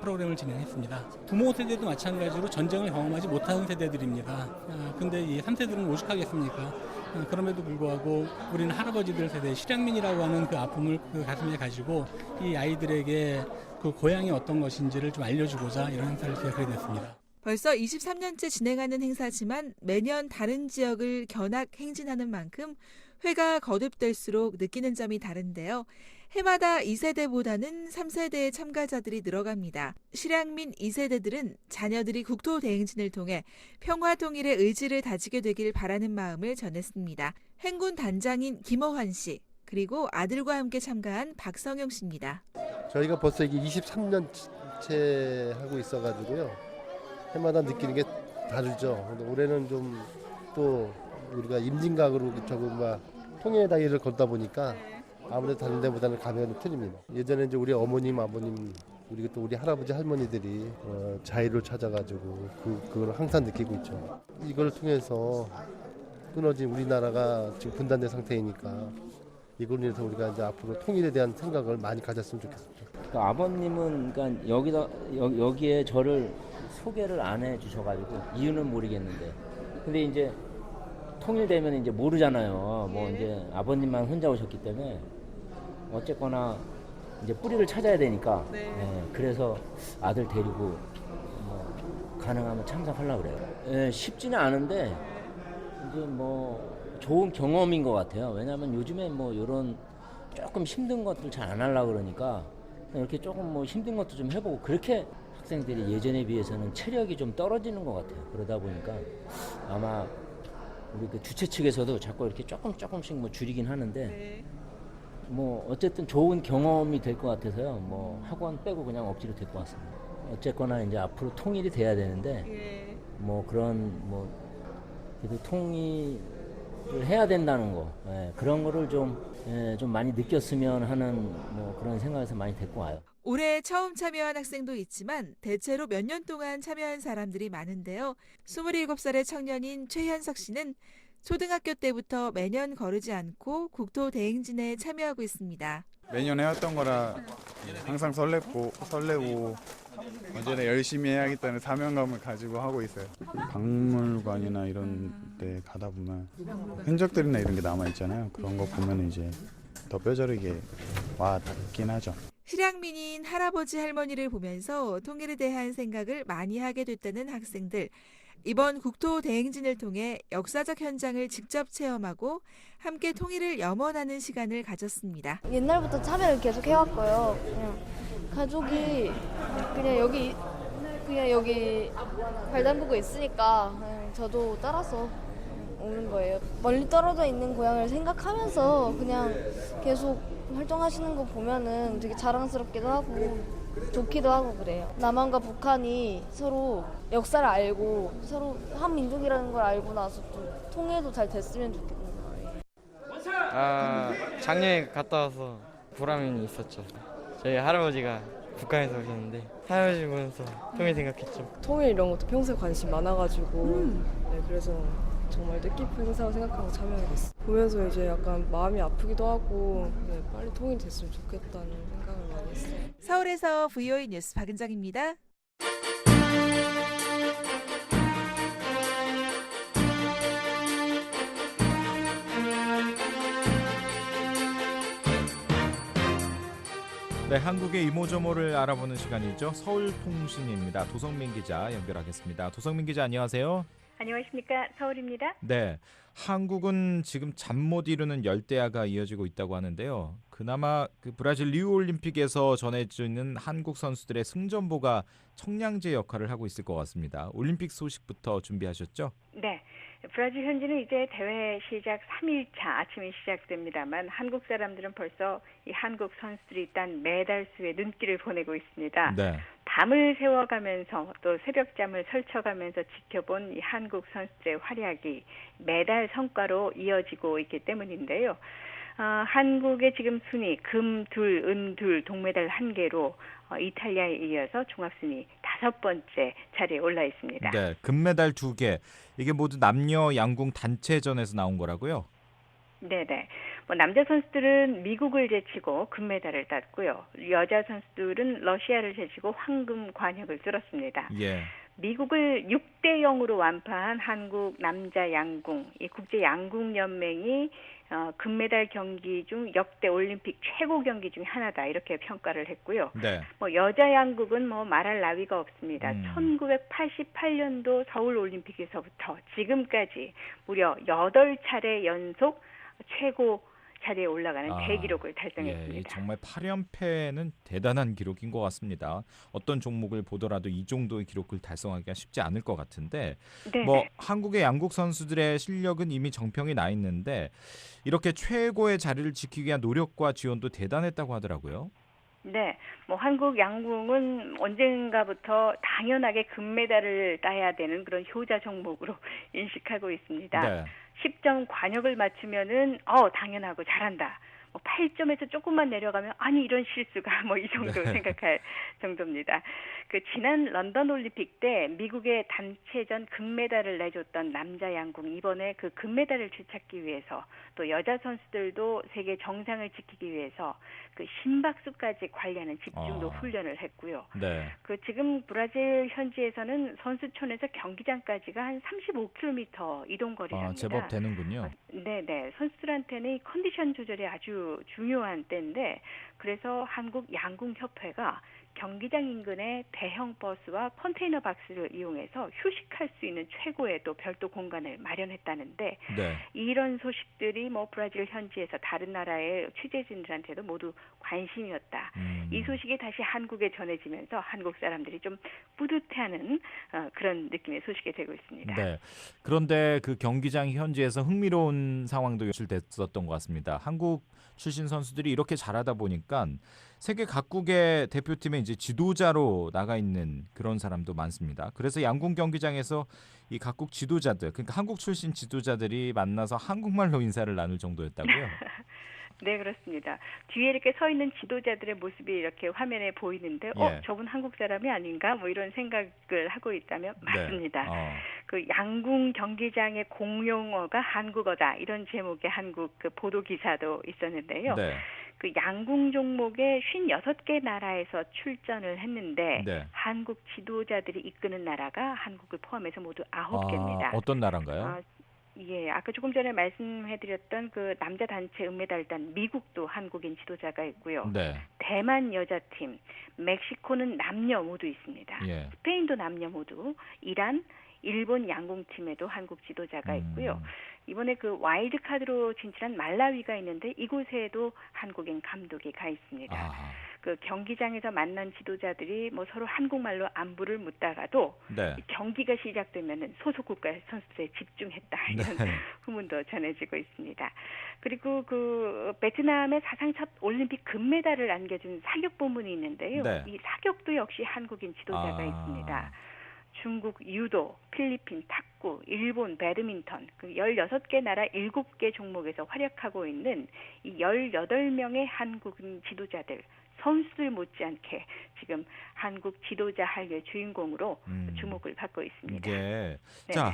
프로그램을 진행했습니다. 부모 세대도 마찬가지로 전쟁을 경험하지 못하는 세대들입니다. 근데 이 3세들은 오죽하겠습니까? 그럼에도 불구하고 우리는 할아버지들 세대, 실향민이라고 하는 그 아픔을 가슴에 가지고 이 아이들에게 그 고향이 어떤 것인지를 좀 알려주고자 이런 행사를 기획하게 됐습니다. 벌써 23년째 진행하는 행사지만 매년 다른 지역을 견학 행진하는 만큼 회가 거듭될수록 느끼는 점이 다른데요. 해마다 2세대보다는 3세대의 참가자들이 늘어갑니다. 실향민 2세대들은 자녀들이 국토대행진을 통해 평화통일의 의지를 다지게 되길 바라는 마음을 전했습니다. 행군 단장인 김어환 씨, 그리고 아들과 함께 참가한 박성영 씨입니다. 저희가 벌써 이게 23년째 하고 있어가지고요. 해마다 느끼는 게 다르죠. 근데 올해는 좀 또 우리가 임진각으로 조금 통일의 다리를 걷다 보니까 아무래도 다른 데보다는 감회가 틀립니다. 예전에 이제 우리 어머님, 아버님, 그리고 또 우리 할아버지, 할머니들이 자유를 찾아가지고 그걸 항상 느끼고 있죠. 이걸 통해서 끊어진 우리나라가 지금 분단된 상태이니까 이걸 위해서 우리가 이제 앞으로 통일에 대한 생각을 많이 가졌으면 좋겠습니다. 그러니까 아버님은 여기에 저를 소개를 안 해주셔가지고 이유는 모르겠는데, 근데 이제 통일되면 이제 모르잖아요. 이제 아버님만 혼자 오셨기 때문에 어쨌거나 이제 뿌리를 찾아야 되니까. 그래서 아들 데리고 가능하면 참석하려고 그래요. 쉽지는 않은데 이제 좋은 경험인 것 같아요. 왜냐하면 요즘에 이런 조금 힘든 것들 잘 안 하려고 그러니까 이렇게 조금 힘든 것도 좀 해보고, 그렇게 학생들이 예전에 비해서는 체력이 좀 떨어지는 것 같아요. 그러다 보니까 아마 우리 주최 측에서도 자꾸 이렇게 조금씩 줄이긴 하는데 어쨌든 좋은 경험이 될 것 같아서요. 학원 빼고 그냥 억지로 데리고 왔습니다. 어쨌거나 이제 앞으로 통일이 돼야 되는데 그래도 통일을 해야 된다는 거, 그런 거를 좀 많이 느꼈으면 하는 그런 생각에서 많이 데리고 와요. 올해 처음 참여한 학생도 있지만 대체로 몇 년 동안 참여한 사람들이 많은데요. 27살의 청년인 최현석 씨는 초등학교 때부터 매년 거르지 않고 국토대행진에 참여하고 있습니다. 매년 해왔던 거라 항상 설레고 언제나 열심히 해야겠다는 사명감을 가지고 하고 있어요. 박물관이나 이런 데 가다 보면 흔적들이나 이런 게 남아있잖아요. 그런 거 보면 이제 더 뼈저리게 와 닿긴 하죠. 실향민인 할아버지 할머니를 보면서 통일에 대한 생각을 많이 하게 됐다는 학생들. 이번 국토대행진을 통해 역사적 현장을 직접 체험하고 함께 통일을 염원하는 시간을 가졌습니다. 옛날부터 참여를 계속 해왔고요. 그냥 가족이 그냥 여기 발 담그고 있으니까 저도 따라서 오는 거예요. 멀리 떨어져 있는 고향을 생각하면서 그냥 계속 활동하시는 거 보면은 되게 자랑스럽기도 하고 좋기도 하고 그래요. 남한과 북한이 서로 역사를 알고 서로 한 민족이라는 걸 알고 나서 좀 통일도 잘 됐으면 좋겠는 거예요. 작년에 갔다 와서 보람이 있었죠. 저희 할아버지가 북한에서 오셨는데 할아버지 보면서 통일 생각했죠. 통일 이런 것도 평소에 관심 많아가지고 그래서 정말 뜻깊은 행사라고 생각하고 참여하게 됐어요. 보면서 이제 약간 마음이 아프기도 하고 빨리 통일됐으면 좋겠다는 생각을 많이 했어요. 서울에서 VOA 뉴스 박은정입니다. 네, 한국의 이모저모를 알아보는 시간이죠. 서울통신입니다. 도성민 기자 연결하겠습니다. 도성민 기자 안녕하세요. 안녕하십니까. 서울입니다. 네, 한국은 지금 잠 못 이루는 열대야가 이어지고 있다고 하는데요. 그나마 그 브라질 리우 올림픽에서 전해지는 한국 선수들의 승전보가 청량제 역할을 하고 있을 것 같습니다. 올림픽 소식부터 준비하셨죠? 네. 브라질 현지는 이제 대회 시작 3일차 아침이 시작됩니다만 한국 사람들은 벌써 이 한국 선수들이 딴 메달 수에 눈길을 보내고 있습니다. 네. 밤을 새워가면서 또 새벽잠을 설쳐가면서 지켜본 이 한국 선수들의 활약이 메달 성과로 이어지고 있기 때문인데요. 한국의 지금 순위 금 2, 은 2, 동메달 1개로 이탈리아에 이어서 종합순위 5번째 자리에 올라 있습니다. 네, 금메달 2개. 이게 모두 남녀 양궁 단체전에서 나온 거라고요? 네네. 남자 선수들은 미국을 제치고 금메달을 땄고요. 여자 선수들은 러시아를 제치고 황금 관역을 뚫었습니다. 예. 미국을 6대 0으로 완파한 한국 남자 양궁, 이 국제 양궁 연맹이 금메달 경기 중 역대 올림픽 최고 경기 중 하나다 이렇게 평가를 했고요. 네. 여자 양궁은 말할 나위가 없습니다. 1988년도 서울 올림픽에서부터 지금까지 무려 8차례 연속 최고 자리에 올라가는 대기록을 달성했습니다. 예, 정말 8연패는 대단한 기록인 것 같습니다. 어떤 종목을 보더라도 이 정도의 기록을 달성하기가 쉽지 않을 것 같은데 네. 한국의 양궁 선수들의 실력은 이미 정평이 나 있는데 이렇게 최고의 자리를 지키기 위한 노력과 지원도 대단했다고 하더라고요. 네, 한국 양궁은 언젠가부터 당연하게 금메달을 따야 되는 그런 효자 종목으로 인식하고 있습니다. 네. 10점 관역을 맞추면은 당연하고 잘한다. 8점에서 조금만 내려가면 아니 이런 실수가 이 정도 생각할 정도입니다. 지난 런던 올림픽 때 미국의 단체전 금메달을 내줬던 남자 양궁 이번에 그 금메달을 되찾기 위해서 또 여자 선수들도 세계 정상을 지키기 위해서 그 심박수까지 관리하는 집중도 훈련을 했고요. 네. 지금 브라질 현지에서는 선수촌에서 경기장까지가 한 35km 이동 거리랍니다. 제법 되는군요. 네네. 선수들한테는 이 컨디션 조절이 아주 중요한 때인데 그래서 한국 양궁협회가 경기장 인근에 대형 버스와 컨테이너 박스를 이용해서 휴식할 수 있는 최고의 또 별도 공간을 마련했다는데 네. 이런 소식들이 브라질 현지에서 다른 나라의 취재진들한테도 모두 관심이었다. 이 소식이 다시 한국에 전해지면서 한국 사람들이 좀 뿌듯해하는 그런 느낌의 소식이 되고 있습니다. 네. 그런데 그 경기장 현지에서 흥미로운 상황도 연출됐었던 것 같습니다. 한국 출신 선수들이 이렇게 잘하다 보니까 세계 각국의 대표팀에 이제 지도자로 나가 있는 그런 사람도 많습니다. 그래서 양궁 경기장에서 이 각국 지도자들, 그러니까 한국 출신 지도자들이 만나서 한국말로 인사를 나눌 정도였다고요? 네, 그렇습니다. 뒤에 이렇게 서 있는 지도자들의 모습이 이렇게 화면에 보이는데 저분 한국 사람이 아닌가? 이런 생각을 하고 있다면 맞습니다. 그 양궁 경기장의 공용어가 한국어다. 이런 제목의 한국 보도 기사도 있었는데요. 네. 그 양궁 종목에 56개 나라에서 출전을 했는데 한국 지도자들이 이끄는 나라가 한국을 포함해서 모두 9개입니다. 어떤 나라인가요? 예, 아까 조금 전에 말씀해드렸던 그 남자 단체 은메달단 미국도 한국인 지도자가 있고요. 네. 대만 여자팀, 멕시코는 남녀 모두 있습니다. 예. 스페인도 남녀 모두, 이란, 일본 양궁팀에도 한국 지도자가 있고요. 이번에 그 와일드 카드로 진출한 말라위가 있는데 이곳에도 한국인 감독이 가 있습니다. 그 경기장에서 만난 지도자들이 서로 한국말로 안부를 묻다가도 경기가 시작되면은 소속 국가 선수들에 집중했다 이런 후문도 전해지고 있습니다. 그리고 그 베트남의 사상 첫 올림픽 금메달을 안겨준 사격 부문이 있는데요. 이 사격도 역시 한국인 지도자가 있습니다. 중국 유도, 필리핀 탁구, 일본 배드민턴, 16개 나라 7개 종목에서 활약하고 있는 이 18명의 한국인 지도자들, 선수들 못지않게 지금 한국 지도자 한류의 주인공으로 주목을 받고 있습니다. 네. 자,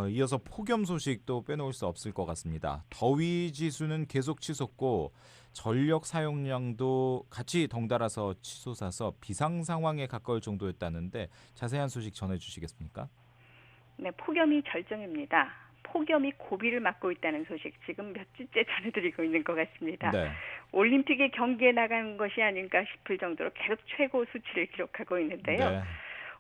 이어서 폭염 소식도 빼놓을 수 없을 것 같습니다. 더위 지수는 계속 치솟고 전력 사용량도 같이 덩달아서 치솟아서 비상 상황에 가까울 정도였다는데 자세한 소식 전해주시겠습니까? 네, 폭염이 절정입니다. 폭염이 고비를 맞고 있다는 소식 지금 몇 주째 전해드리고 있는 것 같습니다. 네. 올림픽에 경기에 나간 것이 아닌가 싶을 정도로 계속 최고 수치를 기록하고 있는데요.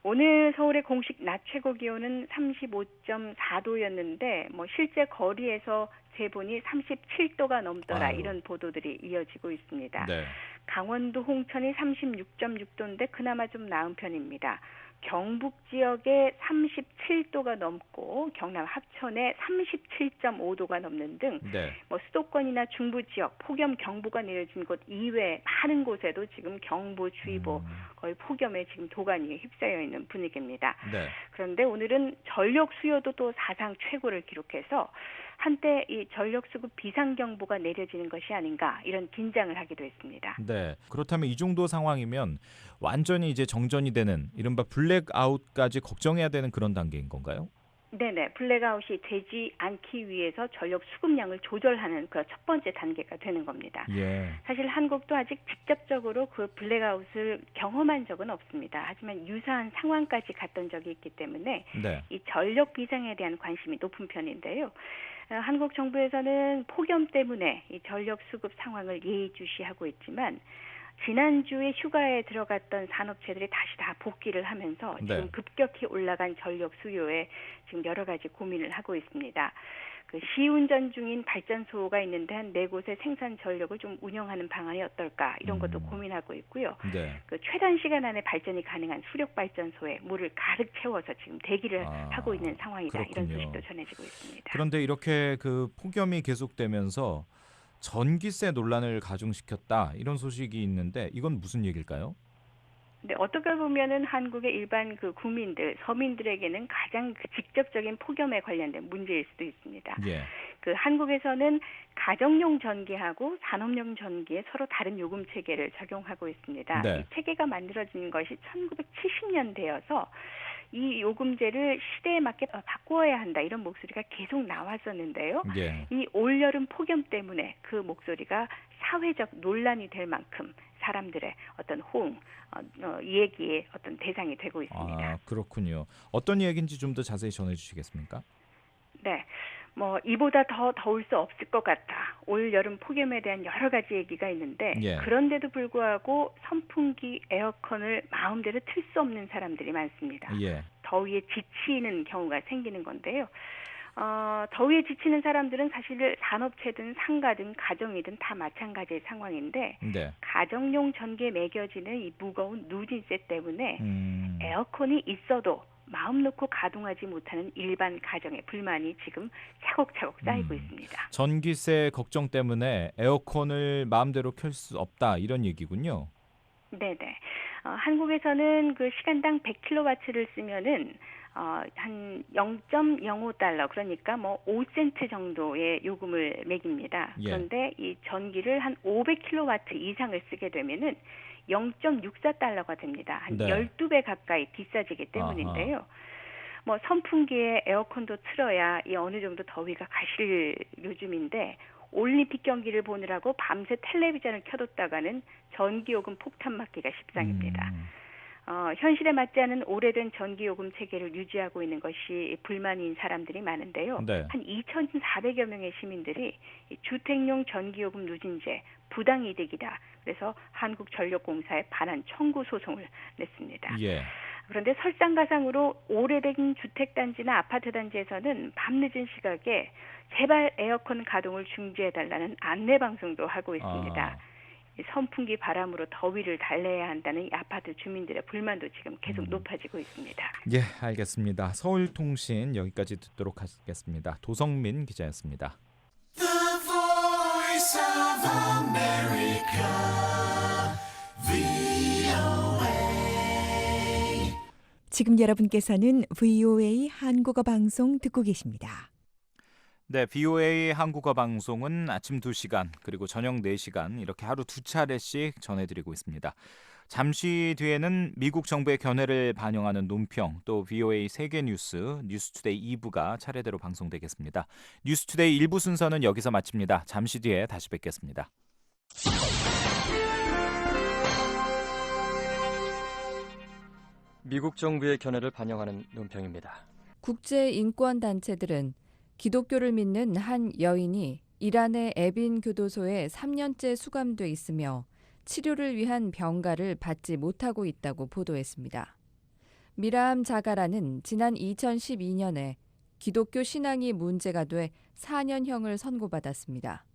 오늘 서울의 공식 낮 최고 기온은 35.4도였는데 실제 거리에서 재보니 37도가 넘더라 아유. 이런 보도들이 이어지고 있습니다. 네. 강원도 홍천이 36.6도인데 그나마 좀 나은 편입니다. 경북 지역에 37도가 넘고 경남 합천에 37.5도가 넘는 등 네. 수도권이나 중부 지역, 폭염 경보가 내려진 곳 이외 많은 곳에도 지금 경보주의보 거의 폭염에 지금 도가니에 휩싸여 있는 분위기입니다. 네. 그런데 오늘은 전력 수요도 또 사상 최고를 기록해서 한때 이 전력 수급 비상경보가 내려지는 것이 아닌가 이런 긴장을 하기도 했습니다. 네. 그렇다면 이 정도 상황이면 완전히 이제 정전이 되는 이른바 블랙아웃까지 걱정해야 되는 그런 단계인 건가요? 네네. 블랙아웃이 되지 않기 위해서 전력 수급량을 조절하는 그 첫 번째 단계가 되는 겁니다. 예. 사실 한국도 아직 직접적으로 그 블랙아웃을 경험한 적은 없습니다. 하지만 유사한 상황까지 갔던 적이 있기 때문에 네. 이 전력 비상에 대한 관심이 높은 편인데요. 한국 정부에서는 폭염 때문에 이 전력 수급 상황을 예의주시하고 있지만 지난주에 휴가에 들어갔던 산업체들이 다시 다 복귀를 하면서 지금 네. 급격히 올라간 전력 수요에 지금 여러 가지 고민을 하고 있습니다. 그 시운전 중인 발전소가 있는데 한 4곳의 생산 전력을 좀 운영하는 방안이 어떨까 이런 것도 고민하고 있고요. 네. 그 최단 시간 안에 발전이 가능한 수력 발전소에 물을 가득 채워서 지금 대기를 하고 있는 상황이다. 이런 그렇군요. 소식도 전해지고 있습니다. 그런데 이렇게 그 폭염이 계속되면서 전기세 논란을 가중시켰다 이런 소식이 있는데 이건 무슨 얘기일까요? 네, 어떻게 보면은 한국의 일반 그 국민들, 서민들에게는 가장 그 직접적인 폭염에 관련된 문제일 수도 있습니다. 예. 그 한국에서는 가정용 전기하고 산업용 전기에 서로 다른 요금 체계를 적용하고 있습니다. 네. 이 체계가 만들어진 것이 1970년대여서 이 요금제를 시대에 맞게 바꾸어야 한다 이런 목소리가 계속 나왔었는데요. 예. 이 올여름 폭염 때문에 그 목소리가 사회적 논란이 될 만큼 사람들의 어떤 호응, 이 얘기의 어떤 대상이 되고 있습니다. 아, 그렇군요. 어떤 얘기인지 좀 더 자세히 전해 주시겠습니까? 네. 이보다 더 더울 수 없을 것 같다. 올 여름 폭염에 대한 여러 가지 얘기가 있는데 예. 그런데도 불구하고 선풍기, 에어컨을 마음대로 틀 수 없는 사람들이 많습니다. 예. 더위에 지치는 경우가 생기는 건데요. 더위에 지치는 사람들은 사실 산업체든 상가든 가정이든 다 마찬가지의 상황인데 네. 가정용 전기에 매겨지는 이 무거운 누진세 때문에 에어컨이 있어도 마음 놓고 가동하지 못하는 일반 가정의 불만이 지금 차곡차곡 쌓이고 있습니다. 전기세 걱정 때문에 에어컨을 마음대로 켤 수 없다 이런 얘기군요. 네네. 한국에서는 그 시간당 100kW를 쓰면은 한 0.05달러 그러니까 5센트 정도의 요금을 매깁니다. 예. 그런데 이 전기를 한 500kW 이상을 쓰게 되면은 0.64달러가 됩니다. 한 네. 12배 가까이 비싸지기 때문인데요. 선풍기에 에어컨도 틀어야 이 어느 정도 더위가 가실 요즘인데 올림픽 경기를 보느라고 밤새 텔레비전을 켜뒀다가는 전기요금 폭탄 맞기가 십상입니다. 현실에 맞지 않은 오래된 전기요금 체계를 유지하고 있는 것이 불만인 사람들이 많은데요. 네. 한 2,400여 명의 시민들이 이 주택용 전기요금 누진제 부당이득이다. 그래서 한국전력공사에 반환 청구 소송을 냈습니다. 예. 그런데 설상가상으로 오래된 주택단지나 아파트단지에서는 밤늦은 시각에 제발 에어컨 가동을 중지해달라는 안내방송도 하고 있습니다. 이 선풍기 바람으로 더위를 달래야 한다는 이 아파트 주민들의 불만도 지금 계속 높아지고 있습니다. 예, 알겠습니다. 서울통신 여기까지 듣도록 하겠습니다. 도성민 기자였습니다. The Voice of America, VOA. 지금 여러분께서는 VOA 한국어 방송 듣고 계십니다. 네, VOA 한국어 방송은 아침 2시간 그리고 저녁 4시간 이렇게 하루 2차례씩 전해드리고 있습니다. 잠시 뒤에는 미국 정부의 견해를 반영하는 논평 또 VOA 세계 뉴스 뉴스투데이 2부가 차례대로 방송되겠습니다. 뉴스투데이 1부 순서는 여기서 마칩니다. 잠시 뒤에 다시 뵙겠습니다. 미국 정부의 견해를 반영하는 논평입니다. 국제인권단체들은 기독교를 믿는 한 여인이 이란의 에빈 교도소에 3년째 수감돼 있으며 치료를 위한 병가를 받지 못하고 있다고 보도했습니다. 미라암 자가라는 지난 2012년에 기독교 신앙이 문제가 돼 4년형을 선고받았습니다.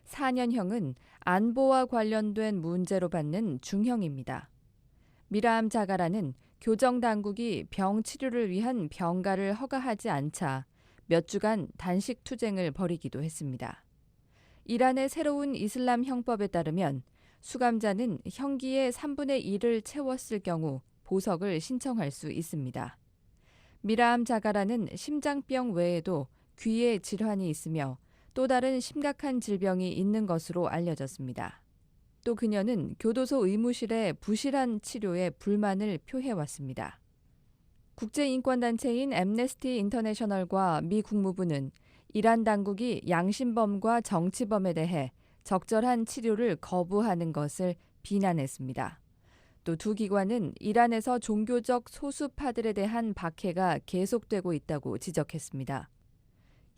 4년형은 안보와 관련된 문제로 받는 중형입니다. 미라암 자가라는 교정당국이 병 치료를 위한 병가를 허가하지 않자 몇 주간 단식 투쟁을 벌이기도 했습니다. 이란의 새로운 이슬람 형법에 따르면 수감자는 형기의 3분의 1을 채웠을 경우 보석을 신청할 수 있습니다. 미라암 자가라는 심장병 외에도 귀에 질환이 있으며 또 다른 심각한 질병이 있는 것으로 알려졌습니다. 또 그녀는 교도소 의무실의 부실한 치료에 불만을 표해왔습니다. 국제인권단체인 앰네스티 인터내셔널과 미 국무부는 이란 당국이 양심범과 정치범에 대해 적절한 치료를 거부하는 것을 비난했습니다. 또 두 기관은 이란에서 종교적 소수파들에 대한 박해가 계속되고 있다고 지적했습니다.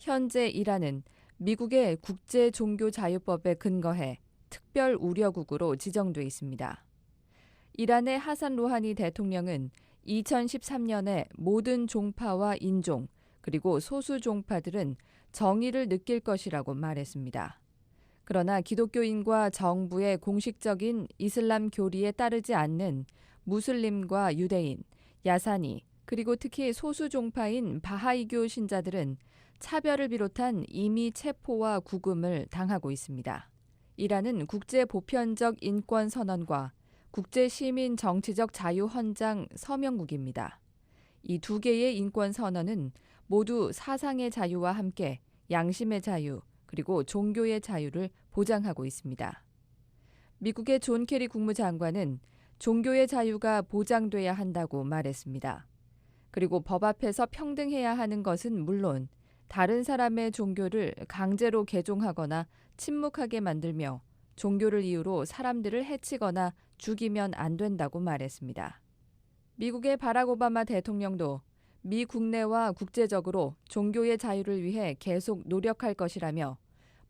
현재 이란은 미국의 국제종교자유법에 근거해 특별 우려국으로 지정돼 있습니다. 이란의 하산 로하니 대통령은 2013년에 모든 종파와 인종 그리고 소수 종파들은 정의를 느낄 것이라고 말했습니다. 그러나 기독교인과 정부의 공식적인 이슬람 교리에 따르지 않는 무슬림과 유대인, 야사니, 그리고 특히 소수 종파인 바하이교 신자들은 차별을 비롯한 임의 체포와 구금을 당하고 있습니다. 이란은 국제 보편적 인권 선언과 국제 시민 정치적 자유 헌장 서명국입니다. 이 두 개의 인권 선언은 모두 사상의 자유와 함께 양심의 자유, 그리고 종교의 자유를 보장하고 있습니다. 미국의 존 케리 국무장관은 종교의 자유가 보장돼야 한다고 말했습니다. 그리고 법 앞에서 평등해야 하는 것은 물론 다른 사람의 종교를 강제로 개종하거나 침묵하게 만들며 종교를 이유로 사람들을 해치거나 죽이면 안 된다고 말했습니다. 미국의 바락 오바마 대통령도 미 국내와 국제적으로 종교의 자유를 위해 계속 노력할 것이라며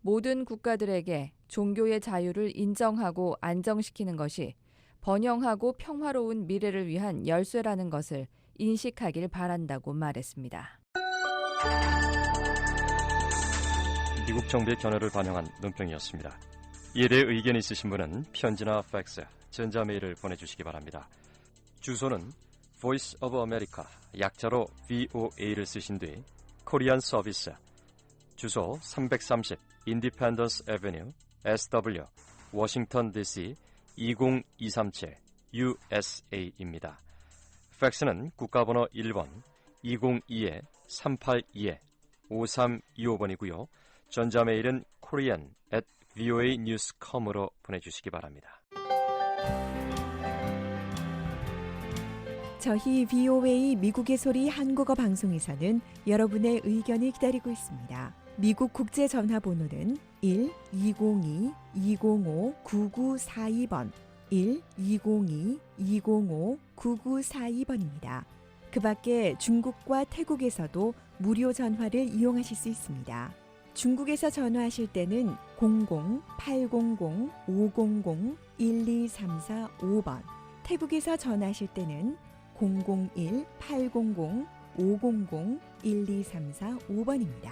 모든 국가들에게 종교의 자유를 인정하고 안정시키는 것이 번영하고 평화로운 미래를 위한 열쇠라는 것을 인식하길 바란다고 말했습니다. 미국 정부의 견해를 반영한 논평이었습니다. 이에 대해 의견이 있으신 분은 편지나 팩스, 전자메일을 보내주시기 바랍니다. 주소는 Voice of America, 약자로 VOA를 쓰신 뒤 코리안 서비스, 주소 330 Independence Avenue, SW, 워싱턴 DC 20237 USA입니다. 팩스는 국가번호 1번 202-382-5325번이고요. 전자메일은 korean@voanews.com으로 보내주시기 바랍니다. 저희 VOA 미국의 소리 한국어 방송에서는 여러분의 의견을 기다리고 있습니다. 미국 국제 전화번호는 1-202-205-9942번, 1-202-205-9942번입니다. 그 밖에 중국과 태국에서도 무료 전화를 이용하실 수 있습니다. 중국에서 전화하실 때는 00-800-500-1234-5번, 태국에서 전화하실 때는 001-800-500-1234-5번입니다.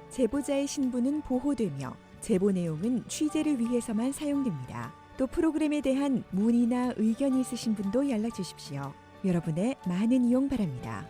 제보자의 신분은 보호되며 제보 내용은 취재를 위해서만 사용됩니다. 또 프로그램에 대한 문의나 의견이 있으신 분도 연락 주십시오. 여러분의 많은 이용 바랍니다.